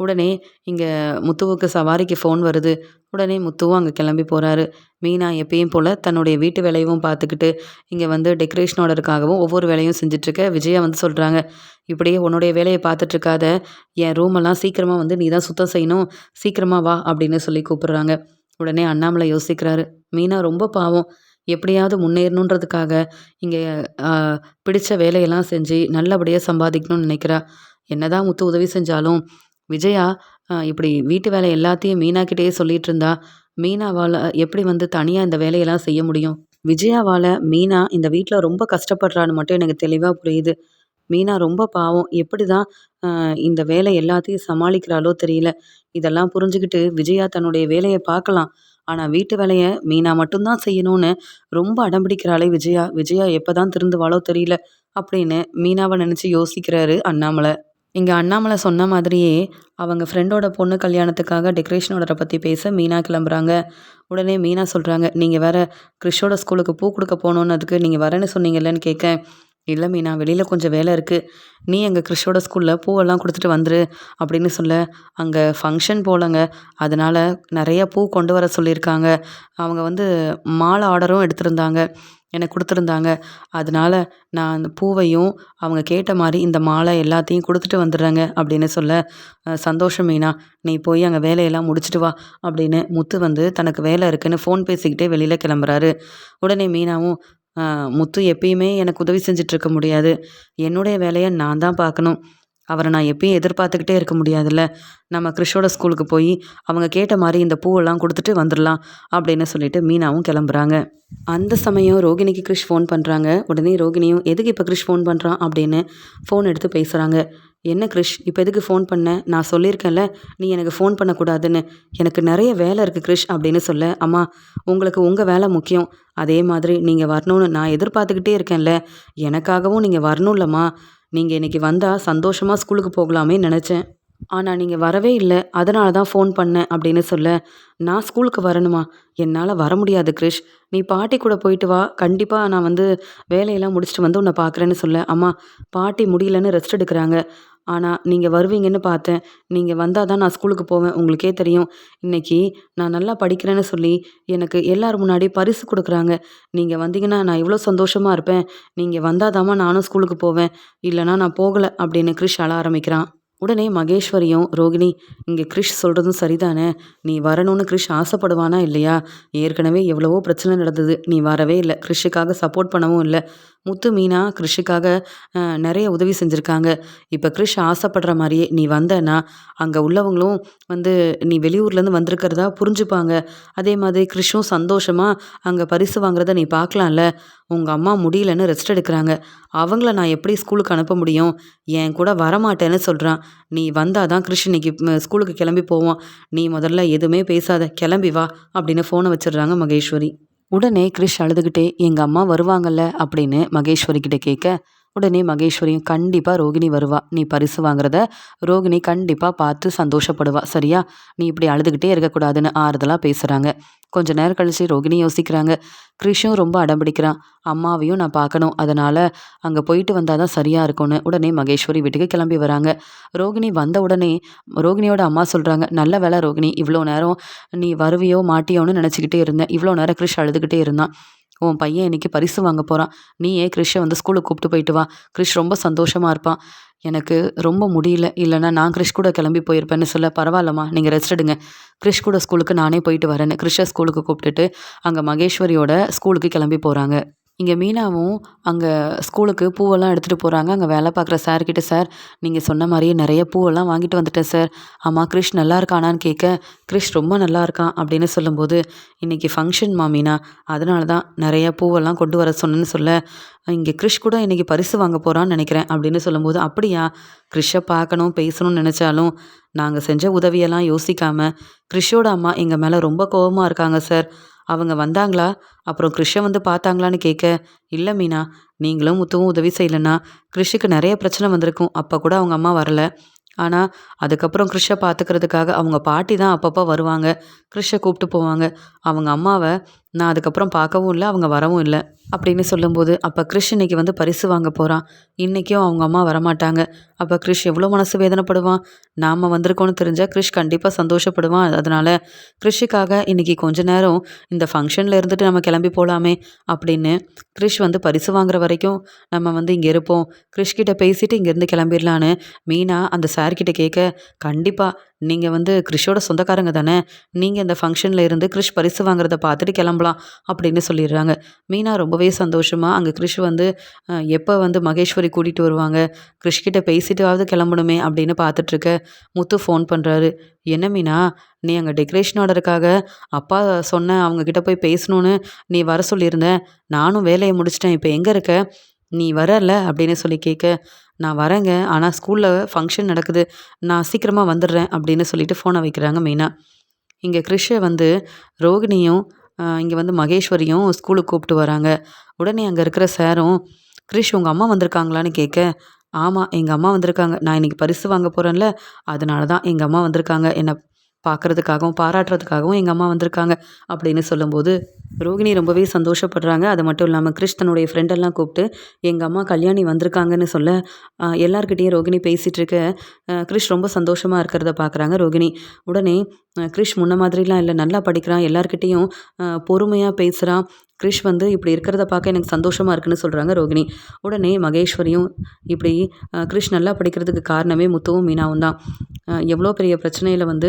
உடனே இங்க முத்துவுக்கு சவாரிக்கு ஃபோன் வருது. உடனே முத்துவும் அங்க கிளம்பி போறாரு. மீனா எப்பயும் போல தன்னுடைய வீட்டு வேலையவும் பார்த்துக்கிட்டு, இங்க வந்து டெக்கரேஷன் ஆர்டருக்காகவும் ஒவ்வொரு வேலையும் செஞ்சுட்ருக்க விஜயா வந்து சொல்றாங்க, "இப்படியே உன்னுடைய வேலைய பார்த்துட்டு இருக்காத. என் ரூமெல்லாம் சீக்கிரமா வந்து நீ தான் சுத்தம் செய்யணும். சீக்கிரமா வா" அப்படின்னு சொல்லி கூப்பிடுறாங்க. உடனே அண்ணாமலை யோசிக்கிறாரு. மீனா ரொம்ப பாவம். எப்படியாவது முன்னேறணுன்றதுக்காக இங்க அ பிடிச்ச வேலையெல்லாம் செஞ்சு நல்லபடியா சம்பாதிக்கணும்னு நினைக்கிறா. என்னதான் முத்து உதவி செஞ்சாலும், விஜயா இப்படி வீட்டு வேலை எல்லாத்தையும் மீனா கிட்டயே சொல்லிட்டு இருந்தா, மீனாவால எப்படி வந்து தனியா இந்த வேலையெல்லாம் செய்ய முடியும்? விஜயாவால மீனா இந்த வீட்ல ரொம்ப கஷ்டப்படுறான்னு மட்டும் எனக்கு தெளிவா புரியுது. மீனா ரொம்ப பாவம். எப்படிதான் இந்த வேலை எல்லாத்தையும் சமாளிக்கிறாளோ தெரியல. இதெல்லாம் புரிஞ்சுகிட்டு விஜயா தன்னுடைய வேலைய பார்க்கலாம். ஆனா வீட்டு வேலைய மீனா மட்டும் தான் செய்யணும்னு ரொம்ப அடம்பிடிக்கிறாளே விஜயா. விஜயா எப்பதான் திருந்துவாளோ தெரியல. அப்படின்னு மீனாவ நினைச்சு யோசிக்கிறாரு அண்ணாமலை. இங்க அண்ணாமலை சொன்ன மாதிரியே அவங்க ஃப்ரெண்டோட பொண்ணு கல்யாணத்துக்காக டெக்கரேஷன் ஆர்டர பத்தி பேச மீனா கிளம்புறாங்க. உடனே மீனா சொல்றாங்க, "நீங்க வேற கிறிஷோட ஸ்கூலுக்கு பூ குடுக்க போணும்னதுக்கு நீங்க வரேன்னு சொன்னீங்கல்லன்னு" கேட்க, "இல்ல மீனா வெளியில கொஞ்சம் வேலை இருக்கு. நீ அங்க கிறிஷோட ஸ்கூல்ல பூவெல்லாம் குடுத்துட்டு வந்துரு" அப்படின்னு சொல்ல, "அங்க ஃபங்ஷன் போலங்க. அதனால நெறைய பூ கொண்டு வர சொல்லியிருக்காங்க. அவங்க வந்து மாலை ஆர்டரும் எடுத்திருந்தாங்க. எனக்கு குடுத்துருந்தாங்க. அதனால நான் அந்த பூவையும் அவங்க கேட்ட மாரி இந்த மாலை எல்லாத்தையும் குடுத்துட்டு வந்துடுறேங்க" அப்படின்னு சொல்ல, சந்தோஷம் மீனா. நீ போய் அங்க வேலையெல்லாம் முடிச்சுட்டு வா" அப்படின்னு முத்து வந்து தனக்கு வேலை இருக்குன்னு ஃபோன் பேசிக்கிட்டே வெளியில கிளம்புறாரு. உடனே மீனாவும், "அ முத்து எப்பயுமே எனக்கு உதவி செஞ்சுட்டு இருக்க முடியாது. என்னுடைய வேலைய நான் தான் பார்க்கணும். அவர நான் எப்பயும் எதிர்பார்த்துக்கிட்டே இருக்க முடியாதுல்ல. நம்ம கிறிஷோட ஸ்கூலுக்கு போய் அவங்க கேட்ட மாரி இந்த பூவெல்லாம் குடுத்துட்டு வந்துரலாம்" அப்படின்னு சொல்லிட்டு மீனாவும் கிளம்புறாங்க. அந்த சமயம் ரோகிணிக்கு கிரிஷ் ஃபோன் பண்றாங்க. உடனே ரோகிணியும், "எதுக்கு இப்ப கிரிஷ் ஃபோன் பண்றான்?" அப்படின்னு ஃபோன் எடுத்து பேசுறாங்க. "என்ன கிரிஷ், இப்ப எதுக்கு ஃபோன் பண்ண? நான் சொல்லியிருக்கேன்ல, நீ எனக்கு ஃபோன் பண்ணக்கூடாதுன்னு. எனக்கு நெறைய வேலை இருக்கு கிரிஷ்" அப்படின்னு சொல்ல, "அம்மா, உங்களுக்கு உங்க வேலை முக்கியம். அதே மாதிரி நீங்க வரணும்னு நான் எதிர்பார்த்துக்கிட்டே இருக்கேன்ல. எனக்காகவும் நீங்க வரணும்லம்மா. நீங்க இன்னைக்கு வந்தா சந்தோஷமா ஸ்கூலுக்கு போகலாமேன்னு நெனச்சேன். ஆனா நீங்க வரவே இல்ல. அதனால தான் ஃபோன் பண்ணேன்" அப்படின்னு சொல்ல, "நான் ஸ்கூலுக்கு வரணுமா? என்னால வர முடியாது கிரிஷ். நீ பாட்டி கூட போயிட்டு வா. கண்டிப்பா நான் வந்து வேலையெல்லாம் முடிச்சுட்டு வந்து உன்ன பார்க்குறேன்னு" சொல்ல, "அம்மா, பாட்டி முடியலன்னு ரெஸ்ட் எடுக்குறாங்க. ஆனா நீங்க வருவீங்கன்னு பார்த்தேன். நீங்க வந்தா தான் நான் ஸ்கூலுக்கு போவேன். உங்களுக்கே தெரியும். இன்னைக்கு நான் நல்லா படிக்கிறேன்னு சொல்லி எனக்கு எல்லார் முன்னாடியும் பரிசு குடுக்குறாங்க. நீங்க வந்தீங்கன்னா நான் எவ்வளோ சந்தோஷமா இருப்பேன். நீங்க வந்தா தாம்மா நானும் ஸ்கூலுக்கு போவேன். இல்லன்னா நான் போகல" அப்படின்னு கிரிஷ் அழ ஆரம்பிக்கிறான். உடனே மகேஸ்வரியும், "ரோகிணி, இங்க கிரிஷ் சொல்றதும் சரிதானே. நீ வரணும்னு கிரிஷ் ஆசைப்படுவானா இல்லையா? ஏற்கனவே எவ்வளவோ பிரச்சனை நடந்தது. நீ வரவே இல்ல. கிரிஷுக்காக சப்போர்ட் பண்ணவும் இல்ல. முத்து, மீனா கிறிஷுக்காக நெறைய உதவி செஞ்சிருக்காங்க. இப்ப கிறிஷ் ஆசைப்படுற மாரியே நீ வந்தன்னா, அங்க உள்ளவங்களும் வந்து நீ வெளியூர்லேருந்து வந்திருக்கிறதா புரிஞ்சுப்பாங்க. அதே மாதிரி கிறிஷும் சந்தோஷமா அங்க பரிசு வாங்குறத நீ பார்க்கலாம்ல. உங்க அம்மா முடியலன்னு ரெஸ்ட் எடுக்குறாங்க. அவங்கள நான் எப்படி ஸ்கூலுக்கு அனுப்ப முடியும்? என் கூட வரமாட்டேன்னு சொல்றான். நீ வந்தா தான் கிறிஷ் இன்னைக்கு ஸ்கூலுக்கு கிளம்பி போவான். நீ முதல்ல எதுவுமே பேசாத. கிளம்பி வா அப்படின்னு ஃபோன வச்சுடுறாங்க மகேஸ்வரி. உடனே கிரிஷ் அழுதுகிட்டே எங்க அம்மா வருவாங்கல்ல அப்படின்னு மகேஸ்வரி கிட்ட கேட்க, உடனே மகேஸ்வரியும் கண்டிப்பா ரோகிணி வருவா. நீ பரிசு வாங்குறத ரோகிணி கண்டிப்பா பார்த்து சந்தோஷப்படுவா. சரியா? நீ இப்படி அழுதுகிட்டே இருக்கக்கூடாதுன்னு ஆறுதலா பேசுறாங்க. கொஞ்ச நேரம் கழிச்சு ரோகிணி யோசிக்கிறாங்க. கிரிஷும் ரொம்ப அடம்பிடிக்கிறான். அம்மாவையும் நான் பார்க்கணும். அதனால அங்க போயிட்டு வந்தா தான் சரியா இருக்கும்னு. உடனே மகேஸ்வரி வீட்டுக்கு கிளம்பி வராங்க. ரோகிணி வந்த உடனே ரோகிணியோட அம்மா சொல்றாங்க, நல்ல வேளை ரோகிணி இவ்வளோ நேரம் நீ வருவியோ மாட்டியோன்னு நினச்சிக்கிட்டே இருந்தேன். இவ்வளோ நேரம் கிரிஷ் அழுதுகிட்டே இருந்தான். உன் பையன் இன்னைக்கு பரிசு வாங்க போறான். நீயே கிரிஷை வந்து ஸ்கூலுக்கு கூப்பிட்டு போயிட்டு வா. கிரிஷ் ரொம்ப சந்தோஷமா இருப்பான். எனக்கு ரொம்ப முடியல. இல்லைன்னா நான் கிரிஷ் கூட கிளம்பி போயிருப்பேன்னு சொல்ல, பரவாயில்லம்மா நீங்கள் ரெஸ்ட் எடுங்க. கிரிஷ் கூட ஸ்கூலுக்கு நானே போயிட்டு வரேன்னு கிரிஷை ஸ்கூலுக்கு கூப்பிட்டுட்டு அங்கே மகேஸ்வரியோட ஸ்கூலுக்கு கிளம்பி போகிறாங்க. இங்கே மீனாவும் அங்கே ஸ்கூலுக்கு பூவெல்லாம் எடுத்துகிட்டு போகிறாங்க. அங்கே வேலை பார்க்குற சார் கிட்ட, சார் நீங்கள் சொன்ன மாதிரியே நிறைய பூவெல்லாம் வாங்கிட்டு வந்துட்டேன் சார். ஆமாம் கிரிஷ் நல்லா இருக்கானான்னு கேட்க, கிரிஷ் ரொம்ப நல்லா இருக்கான் அப்படின்னு சொல்லும்போது, இன்றைக்கி ஃபங்க்ஷன்மா மீனா, அதனால தான் நிறைய பூவெல்லாம் கொண்டு வர சொன்னேன்னு சொல்ல, இங்கே கிரிஷ் கூட இன்றைக்கி பரிசு வாங்க போகிறான்னு நினைக்கிறேன் அப்படின்னு சொல்லும்போது, அப்படியா? கிரிஷை பார்க்கணும் பேசணும்னு நினச்சாலும் நாங்கள் செஞ்ச உதவியெல்லாம் யோசிக்காமல் கிரிஷோட அம்மா எங்கள் மேலே ரொம்ப கோவமாக இருக்காங்க சார். அவங்க வந்தாங்களா? அப்புறம் கிரிஷை வந்து பார்த்தாங்களான்னு கேட்க, இல்லை மீனா, நீங்களும் முத்துவும் உதவி செய்யலைன்னா கிரிஷுக்கு நிறைய பிரச்சனை வந்திருக்கும். அப்போ கூட அவங்க அம்மா வரல. ஆனால் அதுக்கப்புறம் கிரிஷை பார்த்துக்கிறதுக்காக அவங்க பாட்டி தான் அப்பப்போ வருவாங்க. கிரிஷை கூப்பிட்டு போவாங்க. அவங்க அம்மாவை நான் அதுக்கப்புறம் பார்க்கவும் இல்லை, அவங்க வரவும் இல்லை அப்படின்னு சொல்லும்போது, அப்போ கிரிஷ் இன்னைக்கு வந்து பரிசு வாங்க போகிறான். இன்றைக்கும் அவங்க அம்மா வரமாட்டாங்க. அப்போ கிரிஷ் எவ்வளோ மனசு வேதனைப்படுவான். நாம் வந்திருக்கோன்னு தெரிஞ்சால் கிரிஷ் கண்டிப்பாக சந்தோஷப்படுவான். அதனால் கிரிஷுக்காக இன்றைக்கி கொஞ்ச நேரம் இந்த ஃபங்க்ஷனில் இருந்துட்டு நம்ம கிளம்பி போகலாமே அப்படின்னு, கிரிஷ் வந்து பரிசு வாங்குற வரைக்கும் நம்ம வந்து இங்கே இருப்போம். கிரிஷ் கிட்ட பேசிட்டு இங்கேருந்து கிளம்பிடலான்னு மீனா அந்த சார்கிட்ட கேட்க, கண்டிப்பாக நீங்கள் வந்து கிரிஷோட சொந்தக்காரங்க தானே, நீங்கள் இந்த ஃபங்க்ஷனில் இருந்து கிரிஷ் பரிசு வாங்குறத பார்த்துட்டு கிளம்பலாம் அப்படின்னு சொல்லிடுறாங்க. மீனா ரொம்பவே சந்தோஷமாக அங்கே கிரிஷ் வந்து எப்போ வந்து மகேஸ்வரி கூட்டிகிட்டு வருவாங்க, கிரிஷ்கிட்ட பேசிட்டாவது கிளம்பணுமே அப்படின்னு பார்த்துட்ருக்க, முத்து ஃபோன் பண்ணுறாரு. என்ன மீனா, நீ அங்கே டெக்கரேஷன் ஆர்டருக்காக அப்பா சொன்ன அவங்கக்கிட்ட போய் பேசணுன்னு நீ வர சொல்லியிருந்த, நானும் வேலையை முடிச்சிட்டேன், இப்போ எங்கே இருக்க? நீ வரல அப்படின்னு சொல்லி கேட்க, நான் வரேங்க, ஆனால் ஸ்கூலில் ஃபங்க்ஷன் நடக்குது, நான் சீக்கிரமாக வந்துடுறேன் அப்படின்னு சொல்லிட்டு ஃபோனை வைக்கிறாங்க மீனா. இங்கே கிரிஷை வந்து ரோகிணியும் இங்கே வந்து மகேஸ்வரியும் ஸ்கூலுக்கு கூப்பிட்டு வராங்க. உடனே அங்கே இருக்கிற சாரும், கிரிஷ் உங்கள் அம்மா வந்திருக்காங்களான்னு கேட்க, ஆமாம் எங்கள் அம்மா வந்திருக்காங்க, நான் இன்னைக்கு பரிசு வாங்க போகிறேன்ல, அதனால தான் எங்கள் அம்மா வந்திருக்காங்க, என்னை பார்க்குறதுக்காகவும் பாராட்டுறதுக்காகவும் எங்கள் அம்மா வந்திருக்காங்க அப்படின்னு சொல்லும்போது, ரோகிணி ரொம்பவே சந்தோஷப்படுறாங்க. அது மட்டும் இல்லாமல் கிரிஷ் தன்னுடைய ஃப்ரெண்டெல்லாம் கூப்பிட்டு எங்கள் அம்மா கல்யாணி வந்திருக்காங்கன்னு சொல்ல, எல்லார்கிட்டேயும் ரோகிணி பேசிகிட்டு இருக்க, கிரிஷ் ரொம்ப சந்தோஷமாக இருக்கிறத பார்க்குறாங்க ரோகிணி. உடனே கிரிஷ் முன்ன மாதிரிலாம் இல்லை, நல்லா படிக்கிறான், எல்லார்கிட்டேயும் பொறுமையாக பேசுகிறான். கிரிஷ் வந்து இப்படி இருக்கிறத பார்க்க எனக்கு சந்தோஷமாக இருக்குன்னு சொல்கிறாங்க ரோகிணி. உடனே மகேஸ்வரியும், இப்படி கிரிஷ் நல்லா படிக்கிறதுக்கு காரணமே முத்துவும் மீனாவும் தான். எவ்வளோ பெரிய பிரச்சனையில் வந்து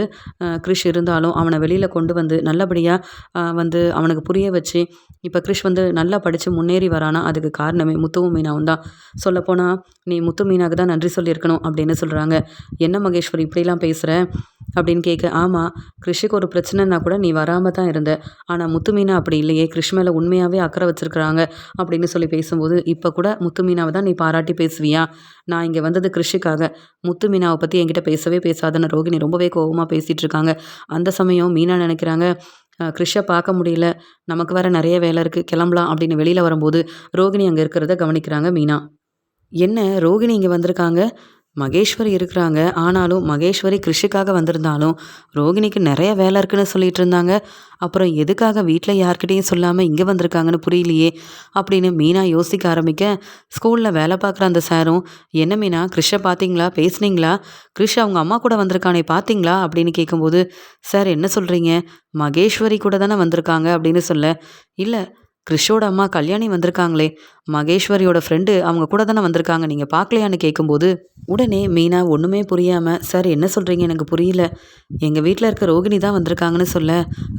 கிரிஷ் இருந்தாலும் அவனை வெளியில் கொண்டு வந்து நல்லபடியாக வந்து அவனுக்கு புரிய வச்சு இப்போ கிரிஷ் வந்து நல்லா படித்து முன்னேறி வரானா, அதுக்கு காரணமே முத்துவும் மீனாவும் தான். சொல்லப்போனால் நீ முத்து மீனாவுக்கு தான் நன்றி சொல்லியிருக்கணும் அப்படின்னு சொல்கிறாங்க. என்ன மகேஸ்வரி இப்படிலாம் பேசுகிற அப்படின்னு கேட்க, ஆமாம் கிரிஷுக்கு ஒரு பிரச்சனைனா கூட நீ வராமல் தான் இருந்த, ஆனால் முத்து மீனா அப்படி இல்லையே, கிரிஷ் மேலே உண்மையாகவே அக்கறை வச்சுருக்குறாங்க அப்படின்னு சொல்லி பேசும்போது, இப்போ கூட முத்து மீனாவை தான் நீ பாராட்டி பேசுவியா? நான் இங்கே வந்தது கிரிஷுக்காக, முத்து மீனாவை பற்றி என்கிட்ட பேசவே பேசாதன்னு ரோகிணி ரொம்பவே கோவமாக பேசிகிட்டு இருக்காங்க. அந்த சமயம் மீனா நினைக்கிறாங்க, கிரிஷை பார்க்க முடியல, நமக்கு வேறு நிறைய வேலை இருக்குது, கிளம்பலாம் அப்படின்னு வெளியில் வரும்போது ரோகிணி அங்கே இருக்கிறத கவனிக்கிறாங்க மீனா. என்ன ரோகிணி இங்கே வந்திருக்காங்க, மகேஸ்வரி இருக்கிறாங்க, ஆனாலும் மகேஸ்வரி கிரிஷுக்காக வந்திருந்தாலும் ரோகிணிக்கு நிறைய வேலை இருக்குன்னு சொல்லிட்டு இருந்தாங்க. அப்புறம் எதுக்காக வீட்டில் யார்கிட்டையும் சொல்லாமல் இங்கே வந்திருக்காங்கன்னு புரியலையே அப்படின்னு மீனா யோசிக்க ஆரம்பிக்க, ஸ்கூலில் வேலை பார்க்குற அந்த சாரும், என்ன மீனா கிரிஷை பார்த்தீங்களா, பேசுனீங்களா, கிரிஷ் அவங்க அம்மா கூட வந்திருக்கானே பார்த்தீங்களா அப்படின்னு கேட்கும்போது, சார் என்ன சொல்கிறீங்க, மகேஸ்வரி கூட தானே வந்திருக்காங்க அப்படின்னு சொல்ல, இல்லை கிறிஷோட அம்மா கல்யாணி வந்திருக்காங்களே! மகேஸ்வரியோட ஃப்ரெண்டு அவங்க கூட தானே வந்திருக்காங்க. நீங்க பார்க்கலையான்னு கேட்கும்போது, உடனே மீனா ஒண்ணுமே புரியாம, "சார் என்ன சொல்றீங்க? எனக்கு புரியல. எங்க வீட்ல இருக்க ரோகிணி தான் வந்திருக்காங்கன்னு" சொல்ல,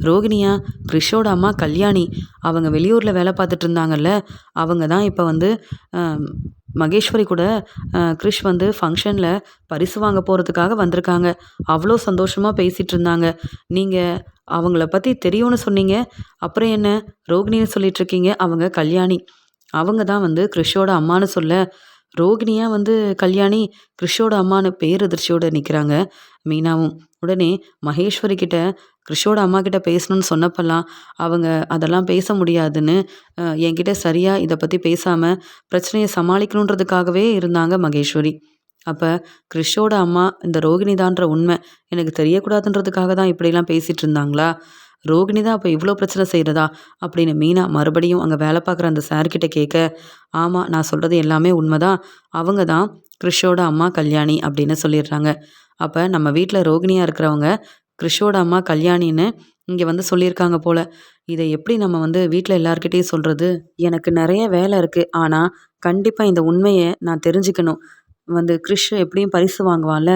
"ரோகிணியா? கிறிஷோட அம்மா கல்யாணி. அவங்க வெளியூர்ல வேலை பார்த்துட்டு இருந்தாங்கல்ல, அவங்க தான் இப்ப வந்து அ மகேஸ்வரி கூட கிறிஷ் வந்து ஃபங்ஷன்ல பரிசு வாங்க போறதுக்காக வந்திருக்காங்க. அவ்ளோ சந்தோஷமா பேசிட்டு இருந்தாங்க. நீங்க அவங்கள பத்தி தெரியும்னு சொன்னீங்க. அப்புறம் என்ன ரோகிணின்னு சொல்லிட்டு இருக்கீங்க? அவங்க கல்யாணி. அவங்க தான் வந்து கிறிஷோட அம்மான்னு சொல்ல, ரோகிணியா வந்து கல்யாணி, கிறிஷோட அம்மான்னு பேரதிர்ச்சியோட நிக்கிறாங்க மீனாவும். உடனே மகேஸ்வரி கிட்ட கிறிஷோட அம்மாகிட்ட பேசணும்னு சொன்னப்பலாம், அவங்க அதெல்லாம் பேச முடியாதுன்னு என்கிட்ட சரியா இத பத்தி பேசாம பிரச்சனைய சமாளிக்கணுன்றதுக்காகவே இருந்தாங்க மகேஸ்வரி. அப்ப கிறிஷோட அம்மா இந்த ரோகிணி தான்ற உண்மை எனக்கு தெரியக்கூடாதுன்றதுக்காக தான் இப்படிலாம் பேசிட்டு இருந்தாங்களா? ரோகிணி தான் அப்ப இவ்ளோ பிரச்சனை செய்றதா? அப்படின்னு மீனா மறுபடியும் அங்க வேலை பார்க்குற அந்த சார் கிட்ட கேட்க, ஆமா நான் சொல்றது எல்லாமே உண்மதான். அவங்க தான் கிறிஷோட அம்மா கல்யாணி அப்படின்னு சொல்லிடுறாங்க. அப்ப நம்ம வீட்ல ரோகிணியா இருக்கிறவங்க, கிறிஷோட அம்மா கல்யாணின்னு இங்க வந்து சொல்லியிருக்காங்க போல. இத எப்படி நம்ம வந்து வீட்ல எல்லார்கிட்டயும் சொல்றது? எனக்கு நெறைய வேலை இருக்கு. ஆனா, கண்டிப்பா இந்த உண்மைய நான் தெரிஞ்சுக்கணும். வந்து கிறிஷ் எப்படியும் பரிசு வாங்குவான்ல,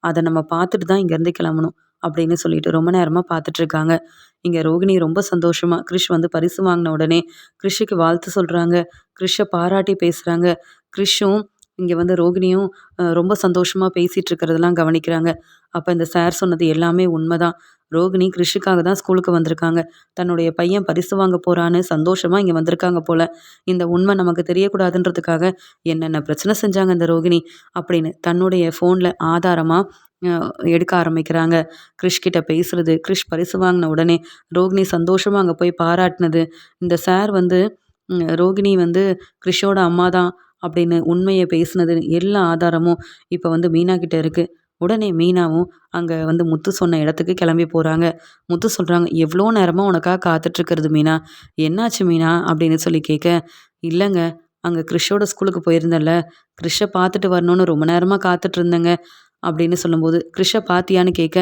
அத நம்ம பார்த்துட்டு தான் இங்கேருந்து கிளம்பணும். அப்படின்னு சொல்லிட்டு ரொம்ப நேரமா பார்த்துட்டுருக்காங்க. இங்க ரோகிணி ரொம்ப சந்தோஷமா கிறிஷ் வந்து பரிசு வாங்கின உடனே கிறிஷுக்கு வாழ்த்து சொல்றாங்க. கிறிஷ பாராட்டி பேசுறாங்க. கிறிஷும் இங்க வந்து ரோகிணியும் ரொம்ப சந்தோஷமா பேசிட்டு இருக்கிறதெல்லாம் கவனிக்கிறாங்க. அப்ப இந்த சார் சொன்னது எல்லாமே உண்மதான். ரோகிணி கிறிஷுக்காக தான் ஸ்கூலுக்கு வந்திருக்காங்க. தன்னுடைய பையன் பரிசு வாங்க போறான்னு சந்தோஷமா இங்க வந்திருக்காங்க போல. இந்த உண்மை நமக்கு தெரியக்கூடாதுன்றதுக்காக என்னென்ன பிரச்சனை செஞ்சாங்க இந்த ரோகிணி அப்படின்னு தன்னுடைய ஃபோன்ல ஆதாரமா அ எடுக்க ஆரம்பிக்கிறாங்க. கிறிஷ் கிட்ட பேசுறது, கிறிஷ் பரிசு வாங்கின உடனே ரோகிணி சந்தோஷமா அங்க போய் பாராட்டுனது, இந்த சார் வந்து ரோகிணி வந்து கிறிஷோட அம்மா தான் அப்படின்னு உண்மைய பேசுனது எல்லா ஆதாரமும் இப்ப வந்து மீனா கிட்ட இருக்கு. உடனே மீனாவும் அங்க வந்து முத்து சொன்ன இடத்துக்கு கிளம்பி போறாங்க. முத்து சொல்றாங்க, "எவ்ளோ நேரமா உனக்காக காத்துட்டு இருக்கிறது மீனா. என்னாச்சு மீனா?" அப்படின்னு சொல்லி கேட்க, "இல்லங்க, அங்க கிறிஷோட ஸ்கூலுக்கு போயிருந்தேன்ல, கிறிஷ பார்த்துட்டு வரணும்னு ரொம்ப நேரமா காத்துட்டு இருந்தேங்க." அப்படின்னு சொல்லும்போது, "கிறிஷ பார்த்தியான்னு?" கேட்க,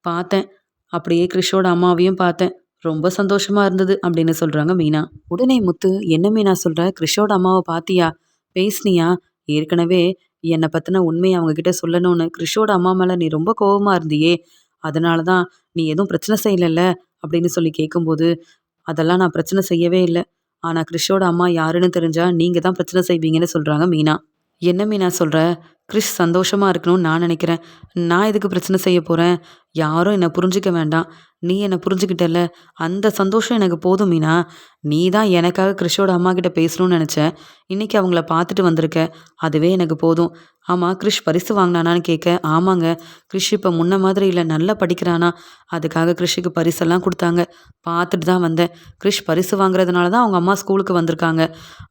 "பார்த்தேன். அப்படியே கிறிஷோட அம்மாவையும் பார்த்தேன். ரொம்ப சந்தோஷமா இருந்தது." அப்படின்னு சொல்றாங்க மீனா. உடனே முத்து, "என்ன மீனா சொல்ற? கிறிஷோட அம்மாவ பார்த்தியா? பேசுனியா? ஏற்கனவே என்ன பத்தின உண்மைய அவங்க கிட்ட சொல்லணும்னு கிறிஷோட அம்மா மேல நீ ரொம்ப கோவமா இருந்தியே! அதனால தான் நீ எதுவும் பிரச்சனை செய்யலல்ல?" அப்படின்னு சொல்லி கேட்கும்போது, "அதெல்லாம் நான் பிரச்சனை செய்யவே இல்ல. ஆனா கிறிஷோட அம்மா யாருன்னு தெரிஞ்சா நீங்க தான் பிரச்சனை செய்வீங்கன்னு" சொல்றாங்க மீனா. "என்ன மீனா சொல்ற? கிறிஷ் சந்தோஷமா இருக்கணும்னு நான் நினைக்கிறேன். நான் எதுக்கு பிரச்சனை செய்ய போறேன்? யாரும் என்ன புரிஞ்சுக்க வேண்டாம். நீ என்ன புரிஞ்சுக்கிட்டல்ல, அந்த சந்தோஷம் எனக்கு போதும் மீனா. நீ தான் எனக்காக கிறிஷோட அம்மாகிட்ட பேசணும்னு நெனச்ச. இன்னைக்கு அவங்கள பார்த்துட்டு வந்திருக்க. அதுவே எனக்கு போதும். ஆமா கிறிஷ் பரிசு வாங்குனானான்னு கேட்க, ஆமாங்க. கிறிஷ் இப்ப முன்ன மாதிரி இல்ல. நல்லா படிக்கிறானா. அதுக்காக கிறிஷுக்கு பரிசெல்லாம் குடுத்தாங்க. பார்த்துட்டு தான் வந்தேன். கிறிஷ் பரிசு வாங்குறதுனால தான் அவங்க அம்மா ஸ்கூலுக்கு வந்திருக்காங்க."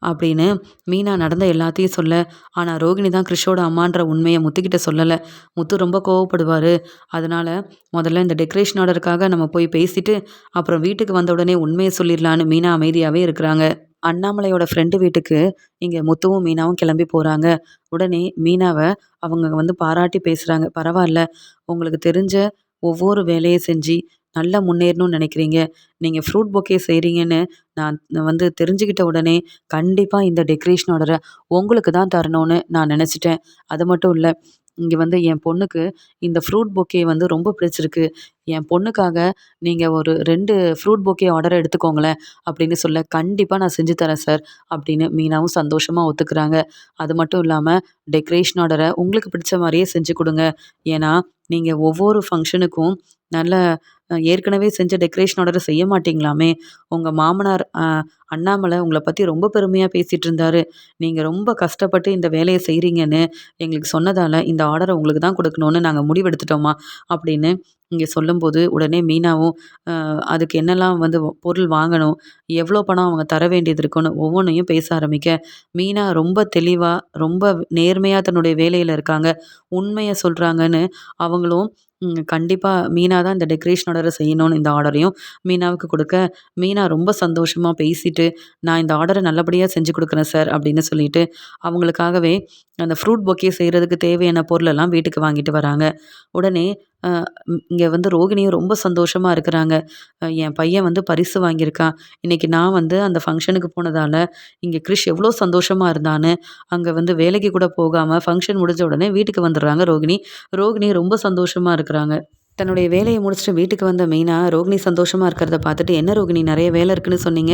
அப்படின்னு மீனா நடந்த எல்லாத்தையும் சொல்ல, ஆனா ரோகிணி தான் கிறிஷோட அம்மான்ற உண்மைய முத்துக்கிட்ட சொல்லல. முத்து ரொம்ப கோவப்படுவாரு. அதனால முதல்ல இந்த டெக்கரேஷன் ஆர்டருக்காக நம்ம போய் பேசிட்டு, அப்புறம் வீட்டுக்கு வந்த உடனே உண்மைய சொல்லிடலான்னு மீனா அமைதியாவே இருக்கிறாங்க. அண்ணாமலையோட ஃப்ரெண்டு வீட்டுக்கு இங்க முத்துவும், மீனாவும் கிளம்பி போறாங்க. உடனே மீனாவ அவங்க வந்து பாராட்டி பேசுறாங்க. "பரவால்ல, உங்களுக்கு தெரிஞ்ச ஒவ்வொரு வேலைய செஞ்சு நல்லா முன்னேறணும்னு நினைக்கிறீங்க. நீங்க ஃப்ரூட் பொக்கே செய்றீங்கன்னு நான் வந்து தெரிஞ்சுக்கிட்ட உடனே, கண்டிப்பா இந்த டெக்கரேஷன் ஆர்டர உங்களுக்கு தான் தரணும்னு நான் நினைச்சுட்டேன். அது மட்டும் இல்ல, இங்க வந்து என் பொண்ணுக்கு இந்த ஃப்ரூட் பொக்கே வந்து ரொம்ப பிடிச்சிருக்கு. என் பொண்ணுக்காக நீங்க ஒரு 2 ஃப்ரூட் பொக்கே ஆர்டர் எடுத்துக்கோங்களேன்." அப்படின்னு சொல்ல, "கண்டிப்பா நான் செஞ்சு தரேன் சார்." அப்படின்னு மீனாவும் சந்தோஷமா ஒத்துக்கிறாங்க. அது மட்டும் இல்லாம டெக்கரேஷன் ஆர்டர உங்களுக்கு பிடிச்ச மாரியே செஞ்சு குடுங்க. ஏன்னா, நீங்க ஒவ்வொரு ஃபங்ஷனுக்கும் நல்ல ஏற்கனவே செஞ்ச டெக்கரேஷன் ஆர்டர செய்ய மாட்டீங்களாமே! உங்க மாமனார் அண்ணாமலை உங்கள பத்தி ரொம்ப பெருமையா பேசிட்டு இருந்தாரு. நீங்க ரொம்ப கஷ்டப்பட்டு இந்த வேலைய செய்றீங்கன்னு எங்களுக்கு சொன்னதால, இந்த ஆர்டர உங்களுக்கு தான் குடுக்கணும்னு நாங்க முடிவெடுத்துட்டோம்மா." அப்படின்னு இங்க சொல்லும்போது, உடனே மீனாவும் அதுக்கு என்னலாம் வந்து பொருள் வாங்கணும், எவ்வளோ பணம் அவங்க தர வேண்டியது இருக்குன்னு ஒவ்வொன்னையும் பேச ஆரம்பிக்க, மீனா ரொம்ப தெளிவா, ரொம்ப நேர்மையா தன்னுடைய வேலையில இருக்காங்க. உண்மைய சொல்றாங்கன்னு அவங்களும் கண்டிப்பா மீனா தான் இந்த டெக்கரேஷன் ஆர்டர செய்யணும்னு இந்த ஆர்டரையும் மீனாவுக்கு குடுக்க, மீனா ரொம்ப சந்தோஷமா பேசிட்டு, "நான் இந்த ஆர்டர நல்லபடியா செஞ்சு குடுக்குறேன் சார்" அப்படின்னு சொல்லிட்டு, அவங்களுக்காகவே அந்த ஃப்ரூட் பொக்கே செய்றதுக்கு தேவையான பொருளெல்லாம் வீட்டுக்கு வாங்கிட்டு வராங்க. உடனே அ இங்க வந்து ரோகிணியும் ரொம்ப சந்தோஷமா இருக்கிறாங்க. என் பையன் வந்து பரிசு வாங்கியிருக்கான். இன்னைக்கு நான் வந்து அந்த ஃபங்ஷனுக்கு போனதால, இங்க கிரிஷ் எவ்ளோ சந்தோஷமா இருந்தான்னு, அங்க வந்து வேலைக்கு கூட போகாம ஃபங்ஷன் முடிஞ்ச உடனே வீட்டுக்கு வந்துடுறாங்க ரோகிணி. ரோகிணி ரொம்ப சந்தோஷமா இருக்கிறாங்க. தன்னுடைய வேலைய முடிச்சுட்டு வீட்டுக்கு வந்த மீனா, ரோகிணி சந்தோஷமா இருக்கிறத பார்த்துட்டு, "என்ன ரோகிணி நெறைய வேலை இருக்குன்னு சொன்னீங்க.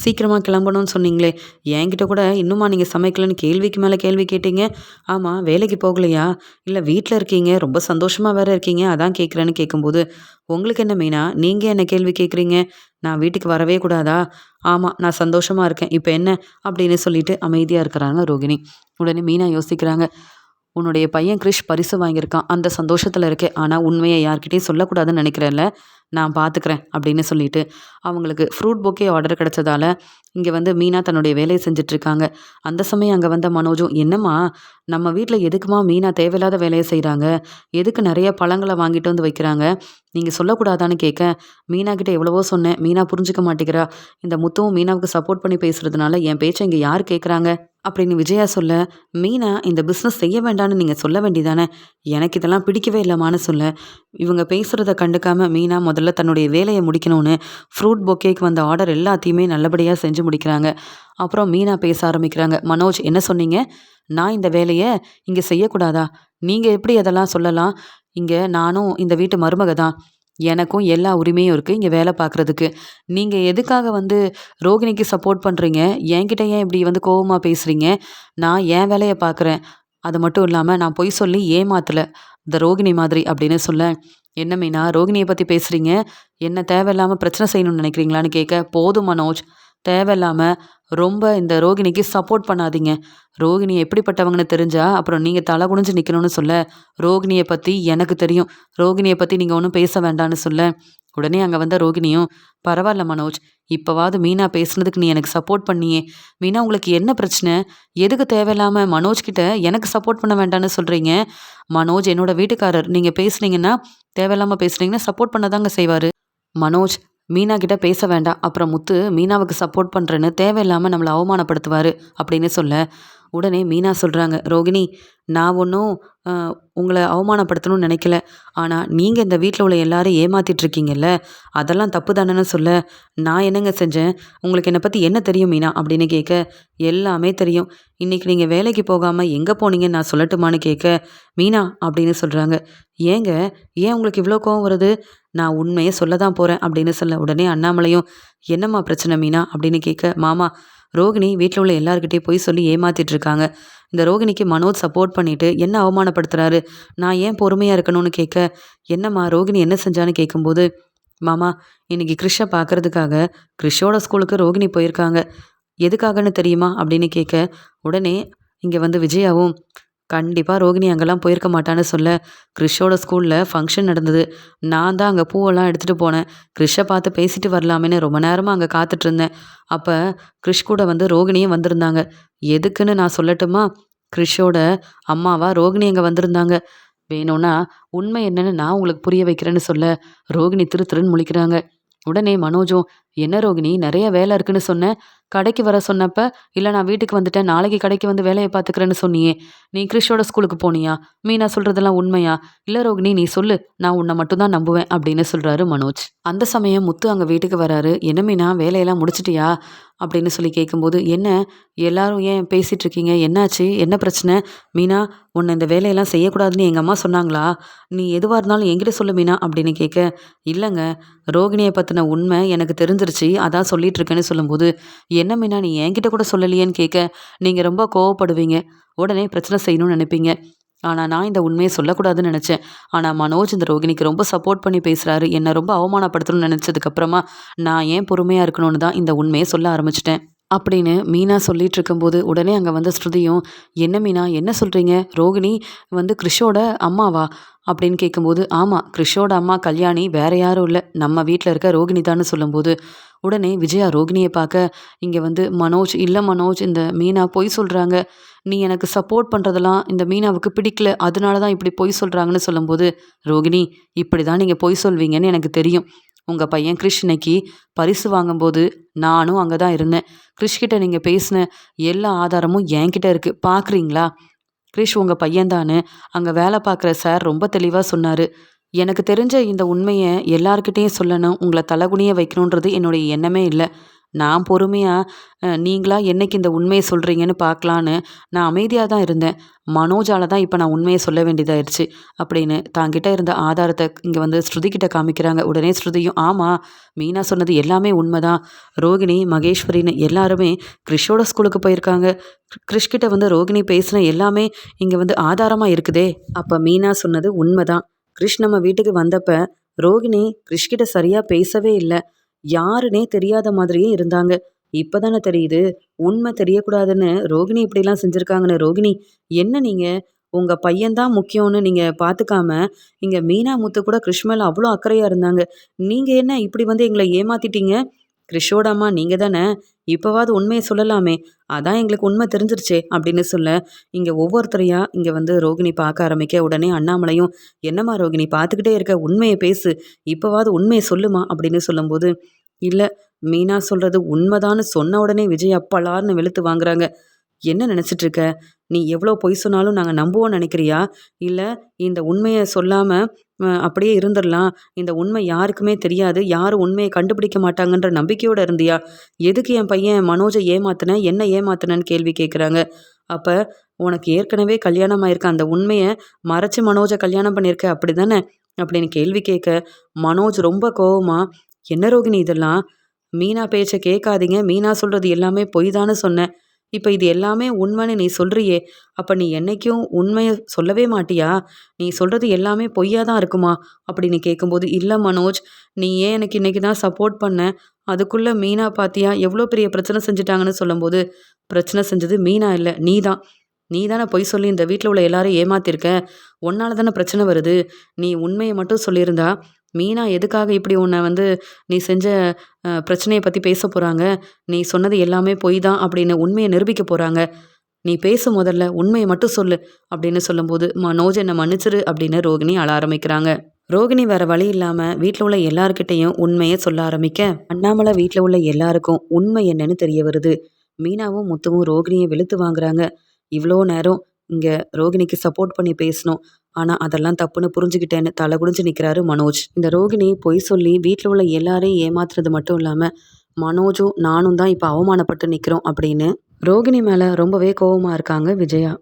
சீக்கிரமா கிளம்பணும்னு சொன்னீங்களே! என்கிட்ட கூட இன்னுமா நீங்க சமைக்கலன்னு கேள்விக்கு மேல கேள்வி கேட்டீங்க. ஆமா வேலைக்கு போகலையா? இல்ல வீட்ல இருக்கீங்க. ரொம்ப சந்தோஷமா வேற இருக்கீங்க. அதான் கேட்கிறேன்னு" கேட்கும்போது, "உங்களுக்கு என்ன மீனா? நீங்க என்ன கேள்வி கேட்குறீங்க? நான் வீட்டுக்கு வரவே கூடாதா? ஆமா நான் சந்தோஷமா இருக்கேன். இப்ப என்ன?" அப்படின்னு சொல்லிட்டு அமைதியா இருக்கிறாங்க ரோகிணி. உடனே மீனா யோசிக்கிறாங்க. உன்னுடைய பையன் கிரிஷ் பரிசு வாங்கியிருக்கான். அந்த சந்தோஷத்துல இருக்கேன். ஆனா உண்மைய யார்கிட்டயும் சொல்லக்கூடாதுன்னு நெனைக்கிறேன்ல. நான் பார்த்துக்கிறேன் அப்படின்னு சொல்லிட்டு, அவங்களுக்கு ஃப்ரூட் பொக்கே ஆர்டர் கிடைச்சதால, இங்க வந்து மீனா தன்னுடைய வேலைய செஞ்சுட்ருக்காங்க. அந்த சமயம் அங்க வந்த மனோஜும், "என்னம்மா நம்ம வீட்ல எதுக்கும்மா மீனா தேவையில்லாத வேலைய செய்றாங்க? எதுக்கு நெறைய பழங்கள வாங்கிட்டு வந்து வைக்கிறாங்க? நீங்க சொல்லக்கூடாதான்னு" கேட்க, மீனா கிட்ட எவ்வளவோ சொன்னேன். மீனா புரிஞ்சுக்க மாட்டேங்கிறா. இந்த முத்துவும் மீனாவுக்கு சப்போர்ட் பண்ணி பேசுறதுனால, என் பேச்ச இங்க யார் கேட்குறாங்க? அப்படின்னு விஜயா சொல்ல, "மீனா இந்த பிசினஸ் செய்ய வேண்டான்னு நீங்க சொல்ல வேண்டியதானே? எனக்கு இதெல்லாம் பிடிக்கவே இல்லம்மான்னு" சொல்ல, இவங்க பேசுறத கண்டுக்காம மீனா முதல்ல தன்னுடைய வேலைய முடிக்கணும்னு ஃப்ரூட் பொக்கேக்கு வந்த ஆர்டர் எல்லாத்தையுமே நல்லபடியா செஞ்சு முடிக்கிறாங்க. அப்புறம் மீனா பேச ஆரம்பிக்கிறாங்க. "மனோஜ் என்ன சொன்னீங்க? நான் இந்த வேலைய இங்க செய்யக்கூடாதா? நீங்க எப்படி அதெல்லாம் சொல்லலாம்? இங்க நானும் இந்த வீட்டு மருமக தான். எனக்கும் எல்லா உரிமையும் இருக்கு இங்க வேலை பார்க்குறதுக்கு. நீங்க எதுக்காக வந்து ரோகிணிக்கு சப்போர்ட் பண்றீங்க? என்கிட்ட ஏன் இப்படி வந்து கோவமா பேசுறீங்க? நான் என் வேலைய பார்க்குறேன். அது மட்டும் இல்லாம நான் பொய் சொல்லி ஏமாத்தல. இந்த ரோகிணி மாதிரி" அப்படின்னு சொல்ல, "என்ன மீனா ரோகிணிய பத்தி பேசுறீங்க? என்ன தேவையில்லாம பிரச்சனை செய்யணும்னு நினைக்கிறீங்களான்னு" கேட்க, "போதும் மனோஜ். தேவையில்லாம ரொம்ப இந்த ரோகிணிக்கு சப்போர்ட் பண்ணாதீங்க. ரோகிணி எப்படிப்பட்டவங்கன்னு தெரிஞ்சா, அப்புறம் நீங்க தலை குனிஞ்சு நிக்கணும்னு" சொல்ல, "ரோகிணிய பத்தி எனக்கு தெரியும். ரோகிணிய பத்தி நீங்க ஒண்ணும் பேச வேண்டான்னு" சொல்ல, உடனே அங்க வந்த ரோகிணியும், "பரவால்ல மனோஜ். இப்பவாவது மீனா பேசுனதுக்கு நீ எனக்கு சப்போர்ட் பண்ணியே. மீனா உங்களுக்கு என்ன பிரச்சனை? எதுக்கு தேவையில்லாம மனோஜ் கிட்ட எனக்கு சப்போர்ட் பண்ண வேண்டான்னு சொல்றீங்க? மனோஜ் என்னோட வீட்டுக்காரர். நீங்க பேசுனீங்கன்னா, தேவையில்லாம பேசுனீங்கன்னா சப்போர்ட் பண்ண தாங்க செய்வாரு. மனோஜ் மீனா கிட்ட பேச வேண்டாம். அப்புறம் முத்து மீனாவுக்கு சப்போர்ட் பண்றேன்னு தேவையில்லாம நம்மள அவமானப்படுத்துவாரு" அப்படின்னு சொல்ல, உடனே மீனா சொல்றாங்க, "ரோகிணி நான் ஒன்னும் அ உங்கள அவமானப்படுத்தணும்னு நினைக்கல. ஆனா நீங்க இந்த வீட்ல உள்ள எல்லாரையும் ஏமாத்திட்டு இருக்கீங்கல்ல, அதெல்லாம் தப்பு தானேன்னு" சொல்ல, "நான் என்னங்க செஞ்சேன்? உங்களுக்கு என்ன பத்தி என்ன தெரியும் மீனா?" அப்படின்னு கேட்க, "எல்லாமே தெரியும். இன்னைக்கு நீங்க வேலைக்கு போகாம எங்க போனீங்கன்னு நான் சொல்லட்டுமான்னு" கேட்க, "மீனா" அப்படின்னு சொல்றாங்க. "ஏங்க? ஏன் உங்களுக்கு இவ்ளோ கோவம் வருது? நான் உண்மைய சொல்ல தான் போறேன்" அப்படின்னு சொல்ல, உடனே அண்ணாமலையும், "என்னம்மா பிரச்சனை மீனா?" அப்படின்னு கேட்க, "மாமா ரோகிணி வீட்ல உள்ள எல்லார்கிட்டயும் பொய் சொல்லி ஏமாத்திட்டு இருக்காங்க. இந்த ரோகிணிக்கு மனோஜ் சப்போர்ட் பண்ணிட்டு என்ன அவமானப்படுத்துறாரு. நான் ஏன் பொறுமையா இருக்கணும்னு" கேட்க, "என்னம்மா ரோகிணி என்ன செஞ்சான்னு" கேட்கும்போது, "மாமா இன்னைக்கு கிரிஷ பார்க்கறதுக்காக கிரிஷோட ஸ்கூலுக்கு ரோகிணி போயிருக்காங்க. எதுக்காகன்னு தெரியுமா?" அப்படின்னு கேட்க, உடனே இங்க வந்து விஜயாவும், "கண்டிப்பா ரோகிணி அங்கலாம் போயிருக்க மாட்டான்னு" சொல்ல, "கிரிஷோட ஸ்கூல்ல ஃபங்ஷன் நடந்தது. நான் தான் அங்க பூவெல்லாம் எடுத்துட்டு போனேன். கிரிஷ பார்த்து பேசிட்டு வரலாமேன்னு ரொம்ப நேரமா அங்க காத்துட்ருந்தேன். அப்ப கிரிஷ் கூட வந்து ரோகிணியும் வந்திருந்தாங்க. எதுக்குன்னு நான் சொல்லட்டுமா? கிரிஷோட அம்மாவா ரோகிணி அங்க வந்திருந்தாங்க. வேணும்னா உண்மை என்னன்னு நான் உங்களுக்கு புரிய வைக்கிறேன்னு" சொல்ல, ரோகிணி திரு திருன்னு முழிக்கிறாங்க. உடனே மனோஜும், "என்ன ரோகிணி நெறைய வேலை இருக்குன்னு சொன்ன. கடைக்கு வர சொன்னப்ப, இல்ல நான் வீட்டுக்கு வந்துட்டேன். நாளைக்கு கடைக்கு வந்து வேலைய பார்த்துக்கிறேன்னு சொன்னியே. நீ கிரிஷோட ஸ்கூலுக்கு போனியா? மீனா சொல்றதெல்லாம் உண்மையா? இல்ல ரோகிணி நீ சொல்லு. நான் உன்ன மட்டும் தான் நம்புவேன்" அப்படின்னு சொல்றாரு மனோஜ். அந்த சமயம் முத்து அங்க வீட்டுக்கு வராரு. "என்ன மீனா வேலையெல்லாம் முடிச்சிட்டியா?" அப்படின்னு சொல்லி கேட்கும்போது, "என்ன எல்லாரும் ஏன் பேசிட்டு இருக்கீங்க? என்னாச்சு? என்ன பிரச்சனை? மீனா உன்ன இந்த வேலையெல்லாம் செய்யக்கூடாதுன்னு எங்க அம்மா சொன்னாங்களா? நீ எதுவா இருந்தாலும் என்கிட்ட சொல்லு மீனா" அப்படின்னு கேட்க, "இல்லங்க ரோகிணிய பத்தின உண்மை எனக்கு தெரிஞ்சிருச்சு. அதான் சொல்லிட்டு இருக்கேன்னு" சொல்லும்போது, "என்ன மீனா நீ என்கிட்ட கூட சொல்லலையேன்னு" கேட்க, "நீங்க ரொம்ப கோவப்படுவீங்க. உடனே பிரச்சனை செய்யணும்னு நினைப்பீங்க. ஆனா நான் இந்த உண்மைய சொல்லக்கூடாதுன்னு நினைச்சேன். ஆனா மனோஜ் இந்த ரோகிணிக்கு ரொம்ப சப்போர்ட் பண்ணி பேசுறாரு. என்ன ரொம்ப அவமானப்படுத்தணும்னு நினைச்சதுக்கு அப்புறமா, நான் ஏன் பொறுமையா இருக்கணும்னு தான் இந்த உண்மைய சொல்ல ஆரம்பிச்சுட்டேன்" அப்படின்னு மீனா சொல்லிட்டு இருக்கும்போது, உடனே அங்க வந்த ஸ்ருதியும், "என்ன மீனா என்ன சொல்றீங்க? ரோகிணி வந்து கிரிஷோட அம்மாவா?" அப்படின்னு கேட்கும்போது, "ஆமா கிரிஷோட அம்மா கல்யாணி வேற யாரும் இல்ல. நம்ம வீட்ல இருக்க ரோகிணி தான்னு" சொல்லும்போது, உடனே விஜயா ரோகிணியை பார்க்க, இங்கே வந்து மனோஜ், இல்லை மனோஜ், இந்த மீனா பொய் சொல்கிறாங்க. நீ எனக்கு சப்போர்ட் பண்ணுறதெல்லாம் இந்த மீனாவுக்கு பிடிக்கல, அதனால தான் இப்படி பொய் சொல்கிறாங்கன்னு சொல்லும்போது, ரோகிணி, இப்படி தான் நீங்கள் பொய் சொல்வீங்கன்னு எனக்கு தெரியும். உங்கள் பையன் கிறிஷ் இன்னைக்கு பரிசு வாங்கும்போது நானும் அங்கே தான் இருந்தேன். கிறிஷ்கிட்ட நீங்கள் பேசின எல்லா ஆதாரமும் என்கிட்ட இருக்குது, பார்க்குறீங்களா? கிறிஷ் உங்கள் பையன்தான்னு அங்கே வேலை பார்க்குற சார் ரொம்ப தெளிவாக சொன்னார். எனக்கு தெரிஞ்ச இந்த உண்மையை எல்லார்கிட்டேயும் சொல்லணும், உங்களை தலகுனிய வைக்கணுன்றது என்னுடைய எண்ணமே இல்லை. நான் பொறுமையாக நீங்களா என்னைக்கு இந்த உண்மையை சொல்கிறீங்கன்னு பார்க்கலான்னு நான் அமைதியாக தான் இருந்தேன். மனோஜால தான் இப்போ நான் உண்மையை சொல்ல வேண்டியதாயிருச்சு அப்படின்னு தாங்கிட்ட இருந்த ஆதாரத்தை இங்கே வந்து ஸ்ருதிக்கிட்ட காமிக்கிறாங்க. உடனே ஸ்ருதியும், ஆமாம், மீனா சொன்னது எல்லாமே உண்மைதான். ரோகிணி, மகேஸ்வரின்னு எல்லாருமே கிறிஷோட ஸ்கூலுக்கு போயிருக்காங்க. கிறிஷ்கிட்ட வந்து ரோகிணி பேசின எல்லாமே இங்கே வந்து ஆதாரமாக இருக்குதே. அப்போ மீனா சொன்னது உண்மைதான். கிறிஷ் நம்ம வீட்டுக்கு வந்தப்ப ரோகிணி கிறிஷ்கிட்ட சரியாக பேசவே இல்லை. யாருனே தெரியாத மாதிரியே இருந்தாங்க. இப்பதானே தெரியுது உண்மை தெரியக்கூடாதுன்னு ரோகிணி இப்படிலாம் செஞ்சிருக்காங்கன்னு. ரோகிணி, என்ன நீங்க உங்க பையன் தான் முக்கியம்னு நீங்க பாத்துக்காம, இங்க மீனா முத்து கூட கிறிஷ் மேல அவ்வளோ அக்கறையா இருந்தாங்க. நீங்க என்ன இப்படி வந்து எங்களை ஏமாத்திட்டீங்க? கிறிஷோட அம்மா நீங்க தானே, இப்பவாவது உண்மையை சொல்லலாமே. அதான் எங்களுக்கு உண்மை தெரிஞ்சிருச்சே அப்படின்னு சொல்ல, இங்க ஒவ்வொருத்தரையா இங்க வந்து ரோகிணி பார்க்க ஆரம்பிக்க, உடனே அண்ணாமலையும், என்னம்மா ரோகிணி பார்த்துக்கிட்டே இருக்க, உண்மையை பேசு, இப்பவாவது உண்மையை சொல்லுமா அப்படின்னு சொல்லும்போது, இல்ல, மீனா சொல்றது உண்மைதான்னு சொன்ன உடனே விஜய் அப்பலார்னு வெளுத்து வாங்குறாங்க. என்ன நினைச்சிட்டு இருக்க? நீ எவ்வளோ பொய் சொன்னாலும் நாங்கள் நம்புவோம்னு நினைக்கிறியா? இல்லை, இந்த உண்மையை சொல்லாம அப்படியே இருந்துடலாம், இந்த உண்மை யாருக்குமே தெரியாது, யாரும் உண்மையை கண்டுபிடிக்க மாட்டாங்கன்ற நம்பிக்கையோட இருந்தியா? எதுக்கு என் பையன் மனோஜை ஏமாத்துன, என்ன ஏமாத்துனன்னு கேள்வி கேட்குறாங்க. அப்ப உனக்கு ஏற்கனவே கல்யாணம் ஆயிருக்க அந்த உண்மையை மறைச்சு மனோஜை கல்யாணம் பண்ணியிருக்க, அப்படி தானே அப்படின்னு கேள்வி கேட்க, மனோஜ் ரொம்ப கோவமா, என்ன ரோகிணி இதெல்லாம்? மீனா பேச்சை கேட்காதீங்க, மீனா சொல்றது எல்லாமே பொய் தான்னு சொன்னேன். இப்ப இது எல்லாமே உண்மைன்னு நீ சொல்றியே, அப்ப நீ என்னைக்கும் உண்மைய சொல்லவே மாட்டியா? நீ சொல்றது எல்லாமே பொய்யா தான் இருக்குமா? அப்படின்னு கேட்கும்போது, இல்ல மனோஜ், நீ ஏன் எனக்கு இன்னைக்கு தான் சப்போர்ட் பண்ண, அதுக்குள்ள மீனா பாத்தியா எவ்வளோ பெரிய பிரச்சனை செஞ்சுட்டாங்கன்னு சொல்லும்போது, பிரச்சனை செஞ்சது மீனா இல்ல, நீதான். நீ தானே பொய் சொல்லி இந்த வீட்டில் உள்ள எல்லாரும் ஏமாத்திருக்க. உன்னால தானே பிரச்சனை வருது. நீ உண்மையை மட்டும் சொல்லியிருந்தா, மீனா எதுக்காக இப்படி உன்னை வந்து நீ செஞ்ச பிரச்சனையை பற்றி பேச போகிறாங்க? நீ சொன்னது எல்லாமே பொய் தான் அப்படின்னு உண்மையை நிரூபிக்க போகிறாங்க. நீ பேசு, முதல்ல உண்மையை மட்டும் சொல்லு அப்படின்னு சொல்லும்போது, மனோஜ் என்னை மன்னிச்சிரு அப்படின்னு ரோகிணி அழ ஆரம்பிக்கிறாங்க. ரோகிணி வேற வழி இல்லாமல் வீட்டில் உள்ள எல்லார்கிட்டையும் உண்மையை சொல்ல ஆரம்பிக்க, அண்ணாமலை வீட்டில் உள்ள எல்லாருக்கும் உண்மை என்னன்னு தெரிய வருது. மீனாவும் முத்துவும் ரோகிணியை வெளுத்து வாங்குறாங்க. இவ்வளோ நேரம் இங்கே ரோகிணிக்கு சப்போர்ட் பண்ணி பேசணும், ஆனால் அதெல்லாம் தப்புன்னு புரிஞ்சுக்கிட்டேன்னு தலை குடிஞ்சு நிற்கிறாரு மனோஜ். இந்த ரோகிணி பொய் சொல்லி வீட்டில் உள்ள எல்லாரையும் ஏமாத்துறது மட்டும் இல்லாமல், மனோஜும் நானும் தான் இப்போ அவமானப்பட்டு நிற்கிறோம் அப்படின்னு ரோகிணி மேலே ரொம்பவே கோவமாக இருக்காங்க விஜயா.